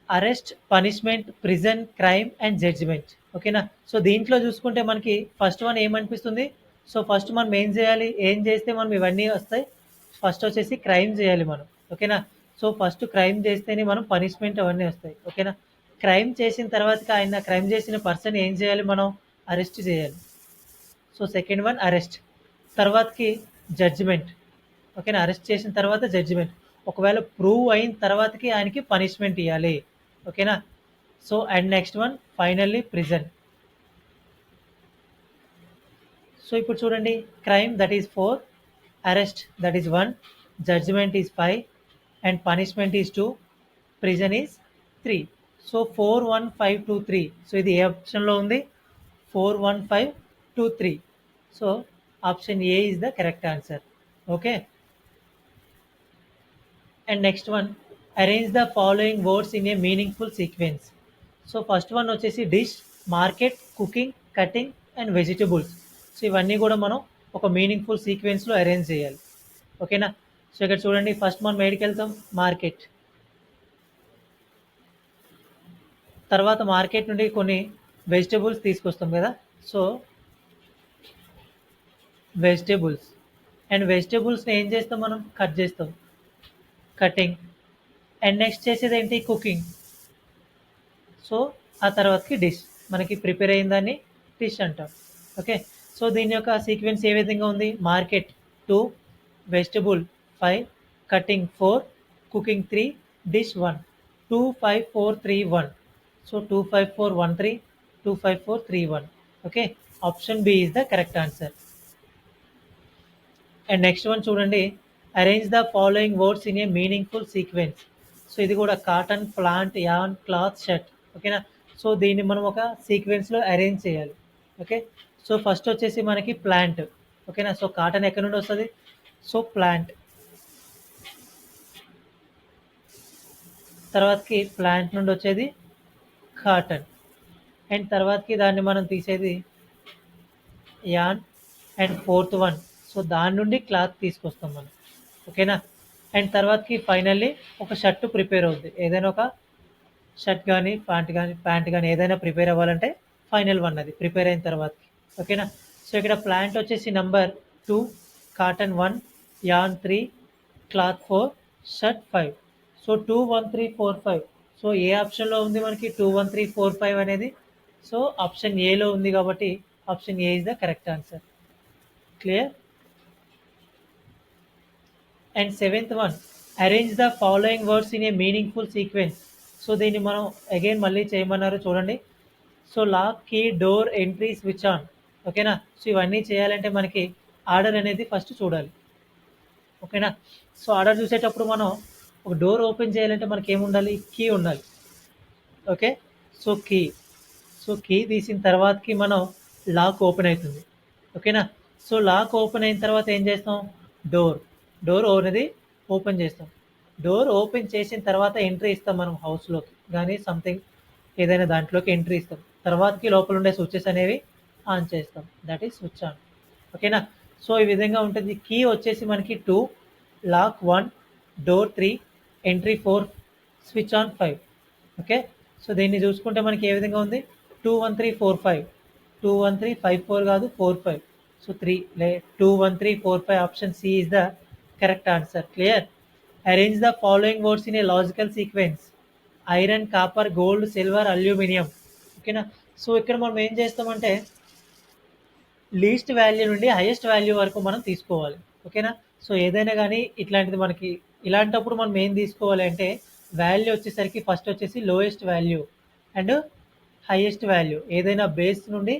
arrest, punishment, prison, crime and judgement. ఓకేనా? So దీంట్లో చూసుకుంటే మనకి first one ఏమనిపిస్తుంది? So first మనం ఏం చేయాలి? ఏం చేస్తే మనం ఇవన్నీ వస్తాయి? ఫస్ట్ వచ్చేసి క్రైమ్ చేయాలి మనం. ఓకేనా? సో ఫస్ట్ క్రైమ్ చేస్తేనే మనం పనిష్మెంట్ అవన్నీ వస్తాయి. ఓకేనా? క్రైమ్ చేసిన తర్వాత ఆయన క్రైమ్ చేసిన పర్సన్ ఏం చేయాలి? మనం అరెస్ట్ చేయాలి. So second one arrest. తర్వాతకి జడ్జిమెంట్. ఓకేనా? అరెస్ట్ చేసిన తర్వాత జడ్జిమెంట్. ఒకవేళ ప్రూవ్ అయిన తర్వాతకి ఆయనకి పనిష్మెంట్ ఇవ్వాలి. ఓకేనా? So and next one finally prison. So ఇప్పుడు చూడండి, crime that is 4, arrest that is 1, judgement is 5 and punishment is 2, prison is 3. So 4, 1, 5, 2, 3. So ఇది ఏ ఆప్షన్లో ఉంది? 4, 1, 5, 2, 3. So option A is the correct answer. Okay. And next one arrange the following words in a meaningful sequence. So first one వచ్చేసి dish, market, cooking, cutting and vegetables. So ఇవన్నీ కూడా మనం ఒక meaningful సీక్వెన్స్లో arrange చేయాలి. ఓకేనా? So ఇక్కడ చూడండి, first మనం ఏడికి వెళ్తాం? మార్కెట్. తర్వాత మార్కెట్ నుండి కొన్ని వెజిటబుల్స్ తీసుకొస్తాం కదా. సో వెజిటబుల్స్ అండ్ వెజిటబుల్స్ని ఏం చేస్తాం? మనం కట్ చేస్తాం, కటింగ్. అండ్ నెక్స్ట్ చేసేది ఏంటి? కుకింగ్. సో ఆ తర్వాతకి డిష్. మనకి ప్రిపేర్ అయిన దాన్ని డిష్ అంటాం. ఓకే. సో దీని యొక్క సీక్వెన్స్ ఏ విధంగా ఉంది? Market 2, vegetable 5, cutting 4, cooking 3, dish 1. 2, 5, 4, 3, 1. So 2, 5, 4, 1, 3, 2, 5, 4, 3, 1. Okay. Option B is the correct answer. And next one చూడండి, arrange the following words in a meaningful sequence. So ఇది కూడా cotton, plant, yarn, cloth, shirt. ఓకేనా? So దీన్ని మనం ఒక సీక్వెన్స్లో arrange చేయాలి. Okay. So first వచ్చేసి మనకి ప్లాంట్. ఓకేనా? సో కాటన్ ఎక్కడి నుండి వస్తుంది? So plant. తర్వాతకి ప్లాంట్ నుండి వచ్చేది కాటన్. అండ్ తర్వాతకి దాన్ని మనం తీసేది an. And fourth one, so దాని నుండి క్లాత్ తీసుకొస్తాం మనం. ఓకేనా? అండ్ తర్వాతకి ఫైనల్లీ ఒక షర్ట్ ప్రిపేర్ అవుద్ది. ఏదైనా ఒక షర్ట్ కానీ ప్యాంట్ కానీ ఏదైనా ప్రిపేర్ అవ్వాలంటే ఫైనల్ వన్ అది ప్రిపేర్ అయిన తర్వాతకి. ఓకేనా? సో ఇక్కడ ప్లాంట్ వచ్చేసి number 2, cotton 1, yarn 3, cloth 4, shirt 5. So 2, 1, 3, 4, 5. So ఏ ఆప్షన్లో ఉంది మనకి 2, 1, 3, 4, 5 అనేది? సో ఆప్షన్ ఏలో ఉంది కాబట్టి option A is the correct answer. Clear? And seventh one arrange the following words in a meaningful sequence. So దీన్ని మనం అగైన్ మళ్ళీ చేయమన్నారు చూడండి. So lock, key, door, entry, switch on. ఓకేనా? సో ఇవన్నీ చేయాలంటే మనకి ఆర్డర్ అనేది ఫస్ట్ చూడాలి. ఓకేనా? సో ఆర్డర్ చూసేటప్పుడు మనం ఒక డోర్ ఓపెన్ చేయాలంటే మనకి ఏముండాలి? కీ ఉండాలి. Okay. So key. So key తీసిన తర్వాతకి మనం లాక్ ఓపెన్ అవుతుంది. ఓకేనా? సో లాక్ ఓపెన్ అయిన తర్వాత ఏం చేస్తాం? డోర్ అనేది ఓపెన్ చేస్తాం. డోర్ ఓపెన్ చేసిన తర్వాత ఎంట్రీ ఇస్తాం మనం హౌస్లోకి కానీ సంథింగ్ ఏదైనా దాంట్లోకి ఎంట్రీ ఇస్తాం. తర్వాతకి లోపల ఉండే స్విచెస్ అనేవి ఆన్ చేస్తాం. That is switch on. ఓకేనా? సో ఈ విధంగా ఉంటుంది. కీ వచ్చేసి మనకి 2, lock 1, door 3, entry 4, switch on 5. Okay. So దీన్ని చూసుకుంటే మనకి ఏ విధంగా ఉంది? 2, 1, 3, 4, 5. 2, 1, 3, 5, 4 కాదు 4, 5. So 3 2, 1, 3, 4, 5 option C is the correct answer. Clear? Arrange the following words in a logical sequence. Iron, copper, gold, silver, aluminium. ఓకేనా? సో ఇక్కడ మనం ఏం చేస్తామంటే లీస్ట్ వాల్యూ నుండి హైయెస్ట్ వాల్యూ వరకు మనం తీసుకోవాలి. ఓకేనా? సో ఏదైనా కానీ ఇట్లాంటిది మనకి ఇలాంటప్పుడు మనం ఏం తీసుకోవాలి అంటే వాల్యూ వచ్చేసరికి ఫస్ట్ వచ్చేసి lowest value and highest value. ఏదైనా బేస్ నుండి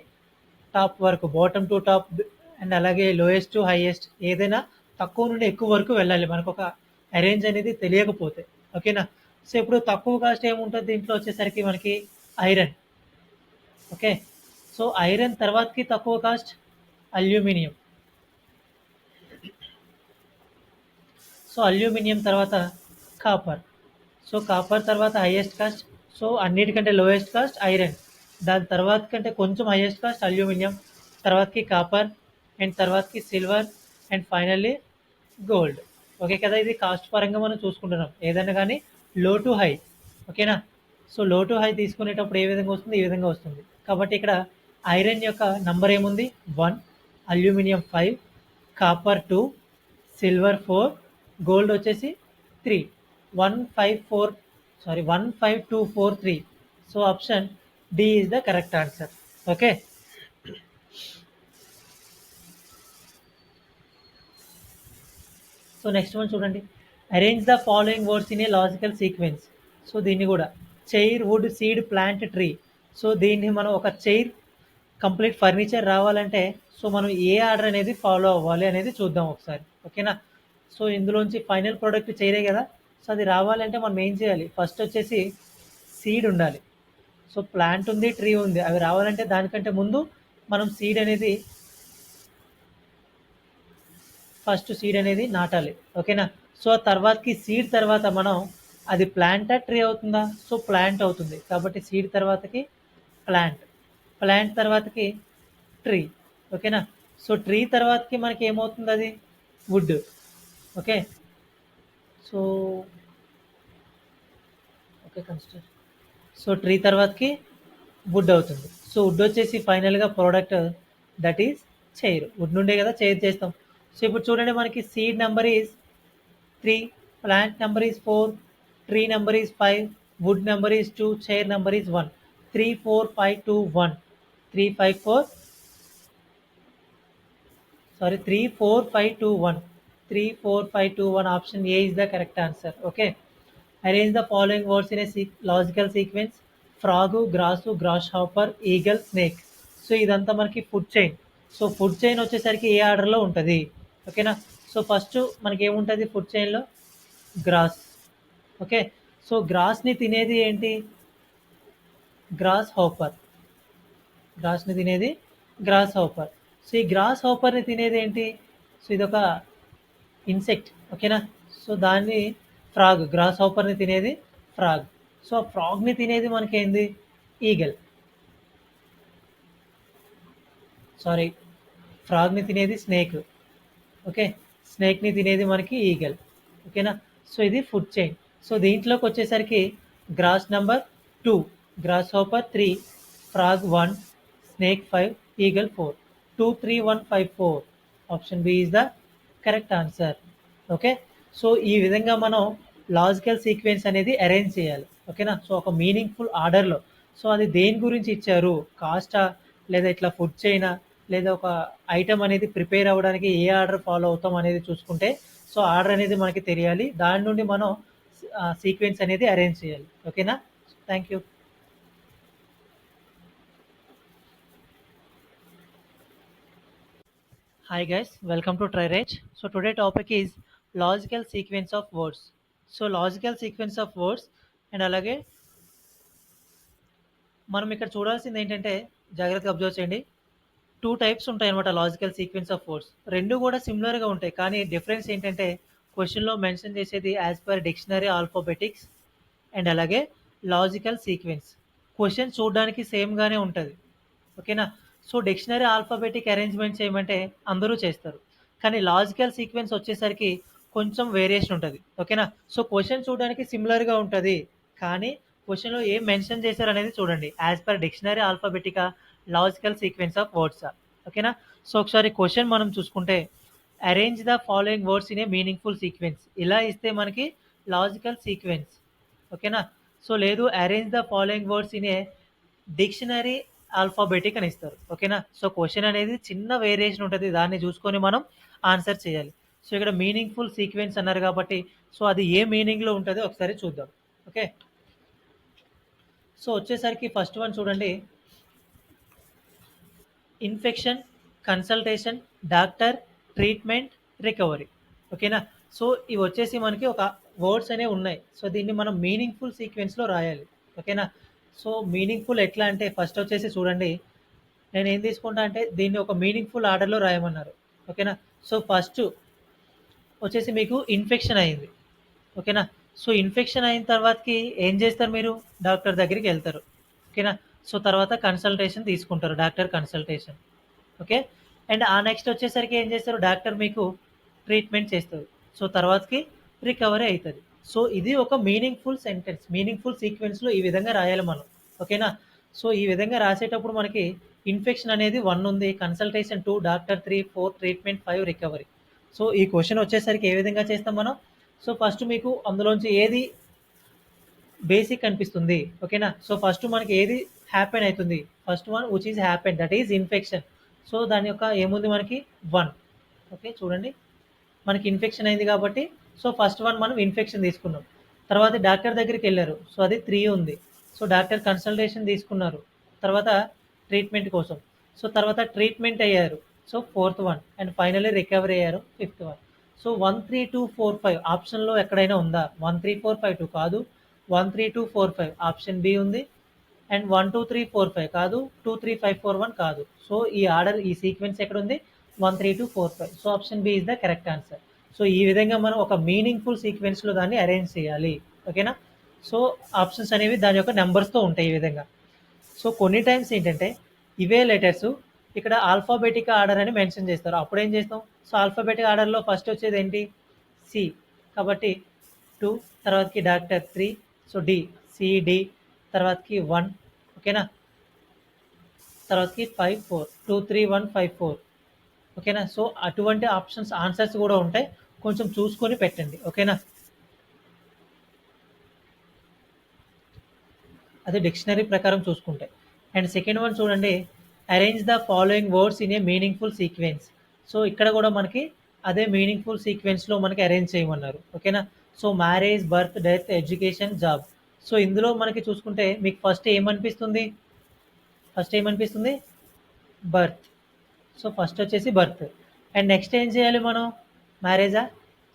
టాప్ వరకు, బాటమ్ టు టాప్ అండ్ అలాగే లోయెస్ట్ టు హైయెస్ట్, ఏదైనా తక్కువ నుండి ఎక్కువ వరకు వెళ్ళాలి మనకు ఒక అరేంజ్ అనేది తెలియకపోతే. ఓకేనా. సో ఇప్పుడు తక్కువ కాస్ట్ ఏముంటుంది దీంట్లో వచ్చేసరికి మనకి ఐరన్. ఓకే. సో ఐరన్ తర్వాతకి తక్కువ కాస్ట్ అల్యూమినియం. సో అల్యూమినియం తర్వాత కాపర్. సో కాపర్ తర్వాత హైయెస్ట్ కాస్ట్. సో అన్నిటికంటే లోయెస్ట్ కాస్ట్ ఐరన్. దాని తర్వాత కంటే కొంచెం హైయెస్ట్ కాస్ట్ అల్యూమినియం, తర్వాతకి కాపర్, అండ్ తర్వాతకి silver, and finally gold. Okay కదా. ఇది కాస్ట్ పరంగా మనం చూసుకుంటున్నాం ఏదైనా కానీ లో టు హై. ఓకేనా. సో లో టు హై తీసుకునేటప్పుడు ఏ విధంగా వస్తుంది, ఈ విధంగా వస్తుంది. కాబట్టి ఇక్కడ ఐరన్ యొక్క నంబర్ ఏముంది 1, అల్యూమినియం 5, కాపర్ 2, సిల్వర్ 4, గోల్డ్ వచ్చేసి 3. 154, sorry 1524 3. So option D is the correct answer. Okay. So next one చూడండి. Arrange the following words in a logical sequence. So దీన్ని కూడా chair, wood, seed, plant, tree. So దీన్ని మనం ఒక chair complete furniture రావాలంటే so మనం ఏ order అనేది ఫాలో అవ్వాలి అనేది చూద్దాం ఒకసారి. ఓకేనా. సో ఇందులోంచి ఫైనల్ ప్రోడక్ట్ చైరే కదా. సో అది రావాలంటే మనం ఏం చేయాలి, ఫస్ట్ వచ్చేసి సీడ్ ఉండాలి. సో ప్లాంట్ ఉంది, ట్రీ ఉంది, అవి రావాలంటే దానికంటే ముందు మనం సీడ్ అనేది, ఫస్ట్ సీడ్ అనేది నాటాలి. ఓకేనా. సో తర్వాతకి సీడ్ తర్వాత మనం అది ప్లాంటా ట్రీ అవుతుందా, సో ప్లాంట్ అవుతుంది. కాబట్టి సీడ్ తర్వాతకి ప్లాంట్, ప్లాంట్ తర్వాతకి ట్రీ. ఓకేనా. సో ట్రీ తర్వాతకి మనకి ఏమవుతుంది, అది wood. Okay. So okay consider. So tree తర్వాతకి వుడ్ అవుతుంది. సో వుడ్ వచ్చేసి ఫైనల్గా product that is chair. Wood నుండే కదా చైర్ చేస్తాం. సో ఇప్పుడు చూడండి మనకి seed number is 3, plant number is 4, tree number is 5, wood number is 2, chair number is 1. 3, 4, 5, 2, 1. 3, 5, 4. Sorry, 3, 4, 5, 2, 1. 3, 4, 5, 2, 1. Option A is the correct answer. Okay. Arrange the following words in a logical sequence. Frog, grass, grasshopper, eagle, snake. So ఇదంతా మనకి food chain. So food chain వచ్చేసరికి ఏ ఆర్డర్లో ఉంటుంది. ఓకేనా. So first మనకి ఏముంటుంది ఫుడ్ చైన్లో, గ్రాస్. ఓకే. సో గ్రాస్ని తినేది ఏంటి, గ్రాస్ హోపర్. గ్రాస్ని తినేది గ్రాస్ హోపర్. సో ఈ గ్రాస్ హోపర్ని తినేది ఏంటి, సో ఇదొక ఇన్సెక్ట్. ఓకేనా. సో దాన్ని ఫ్రాగ్, గ్రాస్ హోపర్ని తినేది ఫ్రాగ్. సో ఆ ఫ్రాగ్ని తినేది మనకి ఏంది, ఈగల్. సారీ, ఫ్రాగ్ని తినేది స్నేక్. ఓకే. స్నేక్ని తినేది మనకి ఈగల్. ఓకేనా. సో ఇది ఫుడ్ చైన్. సో దీంట్లోకి వచ్చేసరికి grass number 2, grasshopper 3, frog 1, snake 5, eagle 4. 2, 3, 1, 5, 4. Option B is the correct answer. Okay. So ఈ విధంగా మనం లాజికల్ సీక్వెన్స్ అనేది అరేంజ్ చేయాలి. ఓకేనా. సో ఒక మీనింగ్ఫుల్ ఆర్డర్లో. సో అది దేని గురించి ఇచ్చారు, కాస్టా, లేదా ఇట్లా ఫుడ్ చైనా, లేదా ఒక ఐటమ్ అనేది ప్రిపేర్ అవ్వడానికి ఏ ఆర్డర్ ఫాలో అవుతాం అనేది చూసుకుంటే సో ఆర్డర్ అనేది మనకి తెలియాలి. దాని నుండి మనం సీక్వెన్స్ అనేది అరేంజ్ చేయాలి. ఓకేనా. Thank you. Hi guys, welcome to TryRage. So today topic is logical sequence of words. So logical sequence of words and అలాగే మనం ఇక్కడ చూడాల్సింది ఏంటంటే జాగ్రత్తగా అబ్జర్వ్ చేయండి. 2 టైప్స్ ఉంటాయి అనమాట లాజికల్ సీక్వెన్స్ ఆఫ్ వర్డ్స్. రెండు కూడా సిమిలర్గా ఉంటాయి కానీ డిఫరెన్స్ ఏంటంటే క్వశ్చన్లో మెన్షన్ చేసేది as per dictionary alphabetics and అలాగే లాజికల్ సీక్వెన్స్. క్వశ్చన్ చూడడానికి సేమ్గానే ఉంటుంది. ఓకేనా. సో డిక్షనరీ ఆల్ఫాబెటిక్ అరేంజ్మెంట్ చేయమంటే అందరూ చేస్తారు కానీ లాజికల్ సీక్వెన్స్ వచ్చేసరికి కొంచెం వేరియేషన్ ఉంటుంది. ఓకేనా. సో క్వశ్చన్ చూడడానికి సిమిలర్గా ఉంటుంది కానీ క్వశ్చన్లో ఏం మెన్షన్ చేశారు అనేది చూడండి, యాజ్ పర్ డిక్షనరీ ఆల్ఫాబెటికా, లాజికల్ సీక్వెన్స్ ఆఫ్ వర్డ్సా. ఓకేనా. సో ఒకసారి క్వశ్చన్ మనం చూసుకుంటే arrange the following words in a meaningful sequence, ఇలా ఇస్తే మనకి లాజికల్ సీక్వెన్స్. ఓకేనా. సో లేదు arrange the following words in a dictionary alphabetic అని ఇస్తారు. ఓకేనా. సో క్వశ్చన్ అనేది చిన్న వేరియేషన్ ఉంటుంది, దాన్ని చూసుకొని మనం ఆన్సర్ చేయాలి. సో ఇక్కడ మీనింగ్ఫుల్ సీక్వెన్స్ అన్నారు కాబట్టి సో అది ఏ మీనింగ్లో ఉంటుందో ఒకసారి చూద్దాం. ఓకే. సో వచ్చేసరికి ఫస్ట్ వన్ చూడండి, infection, consultation, doctor, treatment, recovery. ఓకేనా? సో, ఇవొచ్చేసి మనకి ఒక వర్డ్స్ అనేవి ఉన్నాయి. సో, దీన్ని మనం మీనింగ్‌ఫుల్ సీక్వెన్స్‌లో రాయాలి. ఓకేనా? సో, మీనింగ్‌ఫుల్ ఎట్లా అంటే ఫస్ట్ వచ్చేసి చూడండి, నేనేం తీసుకుంటా అంటే దీన్ని ఒక మీనింగ్‌ఫుల్ ఆర్డర్‌లో రాయమన్నారు. ఓకేనా? సో, ఫస్టు వచ్చేసి మీకు ఇన్ఫెక్షన్ అయింది. ఓకేనా? సో, ఇన్ఫెక్షన్ అయిన తర్వాతకి ఏం చేస్తారు మీరు? డాక్టర్ దగ్గరికెళ్తారు. ఓకేనా? సో, తర్వాత కన్సల్టేషన్ తీసుకుంటారు. Doctor consultation. ఓకే. అండ్ ఆ నెక్స్ట్ వచ్చేసరికి ఏం చేస్తారు? డాక్టర్ మీకు ట్రీట్మెంట్ చేస్తారు. సో, తర్వాతకి రికవరీ అయితది. సో, ఇది ఒక మీనింగ్‌ఫుల్ సెంటెన్స్. మీనింగ్‌ఫుల్ సీక్వెన్స్‌లో ఈ విధంగా రాయాలి మనం. ఓకేనా? సో, ఈ విధంగా రాసేటప్పుడు మనకి ఇన్ఫెక్షన్ అనేది 1 ఉంది. Consultation 2, doctor 3, 4 treatment, 5 recovery. So, ఈ క్వెషన్ వచ్చేసరికి ఏ విధంగా చేస్తాం మనం? సో, ఫస్ట్ మీకు అందులోంచి ఏది బేసిక్ అనిపిస్తుంది. ఓకేనా? సో, ఫస్ట్ మనకి ఏది హ్యాపెన్ అయితుంది. First one which is happen that is infection. So, దాని యొక్క ఏముంది మనకి 1. ఓకే. చూడండి. మనకి ఇన్ఫెక్షన్ అయింది కాబట్టి సో, ఫస్ట్ వన్ మనం ఇన్ఫెక్షన్ తీసుకున్నాం. తర్వాత డాక్టర్ దగ్గరికెళ్లారు. సో, అది 3 ఉంది. సో, డాక్టర్ కన్సల్టేషన్ తీసుకున్నారు. తర్వాత ట్రీట్మెంట్ కోసం. సో, తర్వాత ట్రీట్మెంట్ అయ్యారు. So, fourth one and finally recovery అయ్యారు. Fifth one. సో, 1, 3, 2, 4, 5 ఆప్షన్‌లో ఎక్కడైనా ఉందా? 1, 3, 4, 5, 2 కాదు. 1, 3, 2, 4, 5 ఆప్షన్ బి ఉంది. అండ్ 1, 2, 3, 4, 5 కాదు. 2, 3, 5, 4, 1 కాదు. సో, ఈ ఆర్డర్ ఈ సీక్వెన్స్ ఎక్కడుంది? 1, 3, 2, 4, 5. So, option B is the correct answer. So, ఈ విధంగా మనం ఒక మీనింగ్‌ఫుల్ సీక్వెన్స్‌లో దాన్ని అరేంజ్ చేయాలి. ఓకేనా? సో, ఆప్షన్స్ అనేవి దాని యొక్క నంబర్స్‌తో ఉంటాయి ఈ విధంగా. సో, కొన్ని టైమ్స్ ఏంటంటే ఇవే లెటర్స్ ఇక్కడ ఆల్ఫాబెటిక్ ఆర్డర్ అని మెన్షన్ చేస్తారు. అప్పుడేం చేస్తాం? సో, ఆల్ఫాబెటిక్ ఆర్డర్‌లో ఫస్ట్ వచ్చేది ఏంటి? సి. కాబట్టి 2 తర్వాతకి doctor 3 so, D. C, D తర్వాతకి 1 ఓకేనా? తర్వాతకి 5, 4 2, 3, 1, 5, 4 ఓకేనా? సో, అటువంటి ఆప్షన్స్ ఆన్సర్స్ కూడా ఉంటాయి. కొంచెం చూసుకొని పెట్టండి. ఓకేనా? అది డిక్షనరీ ప్రకారం చూసుకుంటే. అండ్ సెకండ్ వన్ చూడండి, arrange the following words in a meaningful sequence. So, ఇక్కడ కూడా మనకి అదే మీనింగ్‌ఫుల్ సీక్వెన్స్‌లో మనకి అరేంజ్ చేయమన్నారు. ఓకేనా? So, marriage, birth, death, education, job. So, ఇందులో మనకి చూసుకుంటే మీకు ఫస్ట్ ఏమనిపిస్తుంది? ఫస్ట్ ఏమనిపిస్తుంది? బర్త్. సో, ఫస్ట్ వచ్చేసి బర్త్. అండ్ నెక్స్ట్ ఏం చేయాలి మనం? మ్యారేజా?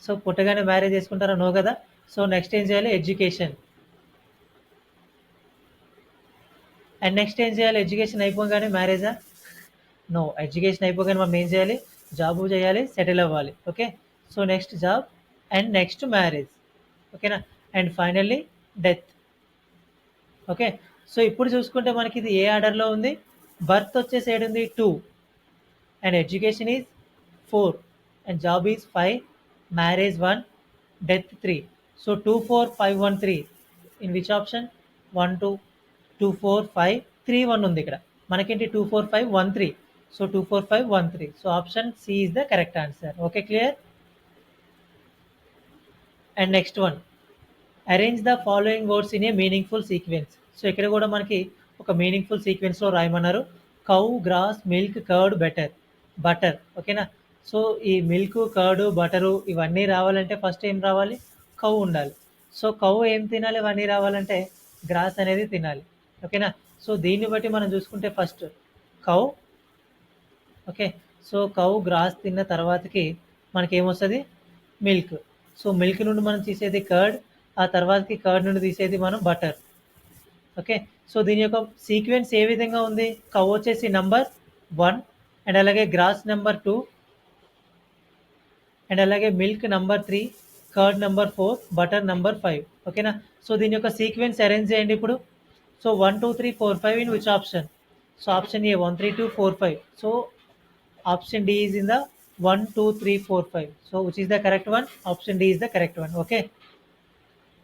సో, పుట్టగానే మ్యారేజ్ చేసుకుంటారా? నో కదా! సో, నెక్స్ట్ ఏం చేయాలి? ఎడ్యుకేషన్. అండ్ నెక్స్ట్ ఏం చేయాలి? ఎడ్యుకేషన్ అయిపోగానే మ్యారేజా? నో. ఎడ్యుకేషన్ అయిపోగానే మనం ఏం చేయాలి? జాబు చేయాలి, సెటిల్ అవ్వాలి. Okay. So, next job and next marriage. ఓకేనా? And finally death. Okay. So, ఇప్పుడు చూసుకుంటే మనకి ఇది ఏ ఆర్డర్‌లో ఉంది? బర్త్ వచ్చేసి ఏడుంది? 2 and education is 4 and job is 5, marriage 1, death 3. So, 2, 4, 5, 1, 3 in which option? 1, 2, 2, 4, 5, 3, 1 ఉంది ఇక్కడ. మనకేంటి 2, 4, 5, 1, 3. So, 2, 4, 5, 1, 3. So, option C is the correct answer. Okay. Clear? And next one, arrange the following words in a meaningful sequence. So, ఇక్కడ కూడా మనకి ఒక meaningful సీక్వెన్స్‌లో రాయమన్నారు. Cow, grass, milk, curd, butter. ఓకేనా? సో, ఈ మిల్క్, కర్డ్, బటరు ఇవన్నీ రావాలంటే ఫస్ట్ ఏం రావాలి? కౌ ఉండాలి. సో, కౌ ఏం తినాలి ఇవన్నీ రావాలంటే? గ్రాస్ అనేది తినాలి. ఓకేనా? సో, దీన్ని బట్టి మనం చూసుకుంటే first cow okay. So, cow grass తిన్న తర్వాతకి మనకేమొస్తది? మిల్క్. సో, మిల్క్ నుండి మనం తీసేది కర్డ్. ఆ తర్వాతకి కర్డ్ నుండి తీసేది మనం బటర్. ఓకే. సో, దీని యొక్క సీక్వెన్స్ ఏ విధంగా ఉంది? కౌ వచ్చేసి నంబర్ 1 అండ్ అలాగే గ్రాస్ నంబర్ 2 అండ్ అలాగే milk number 3, curd number 4, butter number 5. ఓకేనా? సో, దీని యొక్క సీక్వెన్స్ అరేంజ్ చేయండి ఇప్పుడు. So, 1, 2, 3, 4, 5 in which option? So, option A 1, 3, 2, 4, 5. So, option D is in the 1, 2, 3, 4, 5. So, which is the correct one? Option D is the correct one. Okay.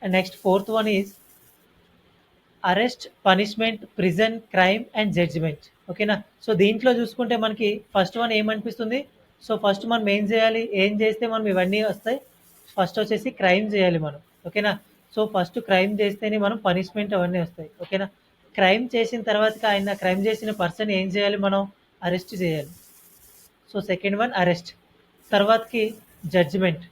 And next, fourth one is arrest, punishment, prison, crime and judgement. ఓకేనా? So, దీంట్లో చూసుకుంటే మనకి first one ఏమనిపిస్తుంది? So, first మనం ఏం చేయాలి? ఏం చేస్తే మనం ఇవన్నీ వస్తాయి? ఫస్ట్ వచ్చేసి క్రైమ్ చేయాలి మనం. ఓకేనా? సో, ఫస్ట్ క్రైమ్ చేస్తేనే మనం పనిష్మెంట్ అవన్నీ వస్తాయి. ఓకేనా? క్రైమ్ చేసిన తర్వాతకి ఆయన క్రైమ్ చేసిన పర్సన్ ఏం చేయాలి మనం? అరెస్ట్ చేయాలి. So, second one arrest. తర్వాతకి జడ్జిమెంట్.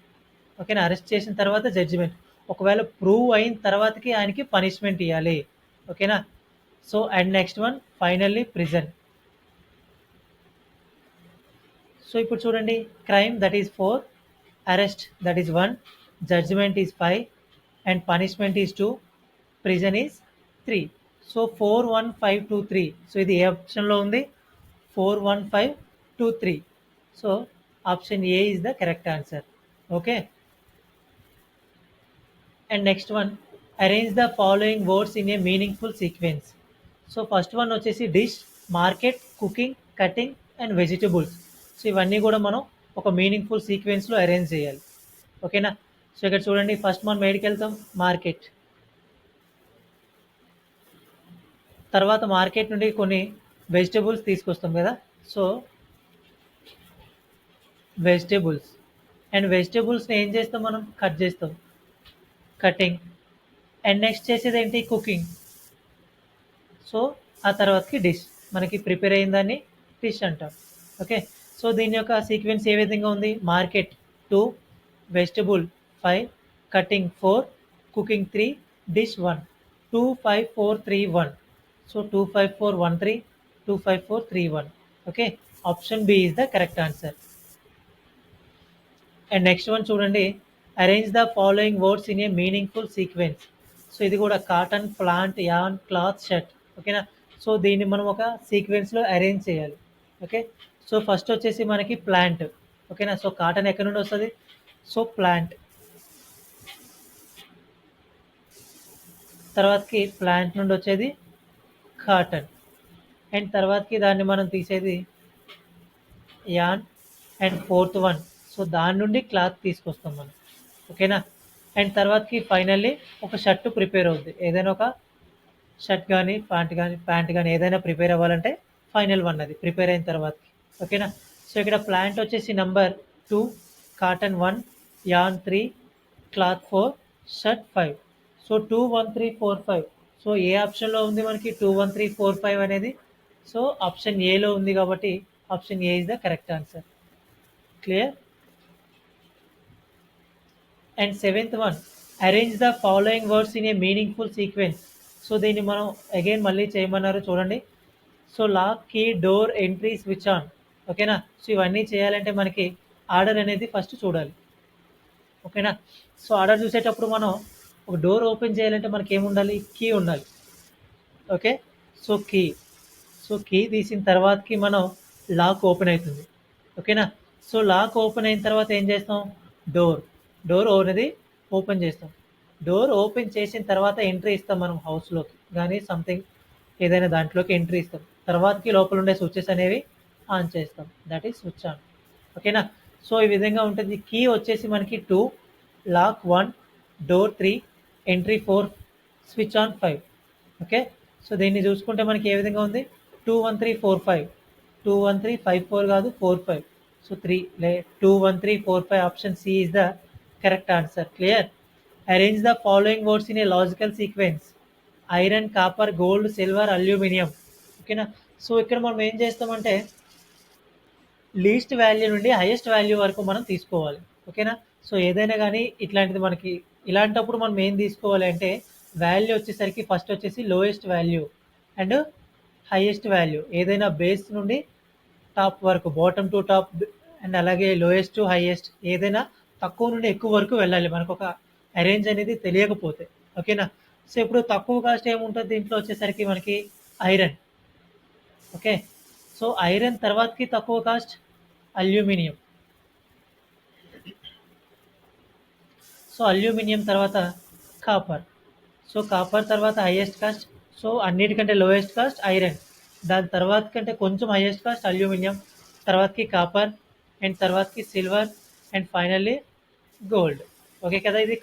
ఓకేనా? అరెస్ట్ చేసిన తర్వాత జడ్జిమెంట్. ఒకవేళ ప్రూవ్ అయిన తర్వాతకి ఆయనకి పనిష్మెంట్ ఇవ్వాలి. ఓకేనా? So, and next one finally prison. So ఇప్పుడు చూడండి, crime that is 4, arrest that is 1, judgement is 5 and punishment is 2, prison is 3. So 4, 1, 5, 2, 3. So ఇది ఏ ఆప్షన్లో ఉంది? 4, 1, 5, 2, 3. So option A is the correct answer. Okay. And next one, arrange the following words in a meaningful sequence. So first one వచ్చేసి dish, market, cooking, cutting and vegetables. So ఇవన్నీ కూడా మనం ఒక meaningful సీక్వెన్స్లో arrange చేయాలి. ఓకేనా. So ఇక్కడ చూడండి, first మనం ఏడికి వెళ్తాం? మార్కెట్. తర్వాత మార్కెట్ నుండి కొన్ని వెజిటబుల్స్ తీసుకొస్తాం కదా. సో వెజిటబుల్స్, అండ్ వెజిటబుల్స్ని ఏం చేస్తాం? మనం కట్ చేస్తాం, కటింగ్. అండ్ నెక్స్ట్ చేసేది ఏంటి? కుకింగ్. సో ఆ తర్వాతకి డిష్, మనకి ప్రిపేర్ అయిన దాన్ని డిష్ అంటాం. ఓకే. సో దీని యొక్క సీక్వెన్స్ ఏ విధంగా ఉంది? Market 2, vegetable 5, cutting 4, cooking 3, dish 1. 2, 5, 4, 3, 1. So 2, 5, 4, 1, 3, 2, 5, 4, 3, 1. Okay. Option B is the correct answer. And next one చూడండి, arrange the following words in a meaningful sequence. So ఇది కూడా cotton, plant, yarn, cloth, shirt. ఓకేనా. So దీన్ని మనం ఒక సీక్వెన్స్లో arrange చేయాలి. Okay. So first వచ్చేసి మనకి ప్లాంట్. ఓకేనా. సో కాటన్ ఎక్కడి నుండి వస్తుంది? So plant. తర్వాతకి ప్లాంట్ నుండి వచ్చేది కాటన్. అండ్ తర్వాతకి దాన్ని మనం తీసేది an. And fourth one, so దాని నుండి క్లాత్ తీసుకొస్తాం మనం. ఓకేనా. అండ్ తర్వాతకి ఫైనల్లీ ఒక షర్ట్ ప్రిపేర్ అవుద్ది. ఏదైనా ఒక షర్ట్ కానీ ప్యాంట్ కానీ ఏదైనా ప్రిపేర్ అవ్వాలంటే ఫైనల్ వన్ అది ప్రిపేర్ అయిన తర్వాతకి. ఓకేనా. సో ఇక్కడ ప్లాంట్ వచ్చేసి number 2, cotton 1, yarn 3, cloth 4, shirt 5. So 2, 1, 3, 4, 5. So ఏ ఆప్షన్లో ఉంది మనకి 2, 1, 3, 4, 5 అనేది? సో ఆప్షన్ ఏలో ఉంది కాబట్టి option A is the correct answer. Clear. And seventh one, arrange the following words in a meaningful sequence. So దీన్ని మనం అగైన్ మళ్ళీ చేయమన్నారు చూడండి. So lock, key, door, entry, switch on. ఓకేనా. సో ఇవన్నీ చేయాలంటే మనకి ఆర్డర్ అనేది ఫస్ట్ చూడాలి. ఓకేనా. సో ఆర్డర్ చూసేటప్పుడు మనం ఒక డోర్ ఓపెన్ చేయాలంటే మనకి ఏముండాలి? కీ ఉండాలి. Okay. So key. So key తీసిన తర్వాతకి మనం లాక్ ఓపెన్ అవుతుంది. ఓకేనా. సో లాక్ ఓపెన్ అయిన తర్వాత ఏం చేస్తాం? డోర్ అనేది ఓపెన్ చేస్తాం. డోర్ ఓపెన్ చేసిన తర్వాత ఎంట్రీ ఇస్తాం మనం హౌస్లోకి కానీ సంథింగ్ ఏదైనా దాంట్లోకి ఎంట్రీ ఇస్తాం. తర్వాతకి లోపల ఉండే స్విచ్చెస్ అనేవి ఆన్ చేస్తాం. That is switch on. ఓకేనా. సో ఈ విధంగా ఉంటుంది. కీ వచ్చేసి మనకి 2, lock 1, door 3, entry 4, switch on 5. Okay. So దీన్ని చూసుకుంటే మనకి ఏ విధంగా ఉంది? 2, 1, 3, 4, 5. 2, 1, 3, 5, 4 కాదు 4, 5. So 3 2, 1, 3, 4, 5. Option C is the correct answer. Clear. Arrange the following words in a logical sequence. Iron, copper, gold, silver, aluminium. ఓకేనా. సో ఇక్కడ మనం ఏం చేస్తామంటే లీస్ట్ వాల్యూ నుండి హైయెస్ట్ వాల్యూ వరకు మనం తీసుకోవాలి. ఓకేనా. సో ఏదైనా కానీ ఇట్లాంటిది మనకి ఇలాంటప్పుడు మనం ఏం తీసుకోవాలి అంటే వాల్యూ వచ్చేసరికి ఫస్ట్ వచ్చేసి lowest value and highest value. ఏదైనా బేస్ నుండి టాప్ వరకు, బాటమ్ టు టాప్, అండ్ అలాగే లోయెస్ట్ టు హైయెస్ట్, ఏదైనా తక్కువ నుండి ఎక్కువ వరకు వెళ్ళాలి మనకు ఒక అరేంజ్ అనేది తెలియకపోతే. ఓకేనా. సో ఇప్పుడు తక్కువ కాస్ట్ ఏముంటుంది దీంట్లో వచ్చేసరికి మనకి ఐరన్. ఓకే. సో ఐరన్ తర్వాతకి తక్కువ కాస్ట్ అల్యూమినియం. సో అల్యూమినియం తర్వాత కాపర్. సో కాపర్ తర్వాత హైయెస్ట్ కాస్ట్. సో అన్నిటికంటే లోయెస్ట్ కాస్ట్ ఐరన్. దాని తర్వాత కంటే కొంచెం హైయెస్ట్ కాస్ట్ అల్యూమినియం, తర్వాతకి కాపర్, అండ్ తర్వాతకి silver, and finally gold. Okay కదా. ఇది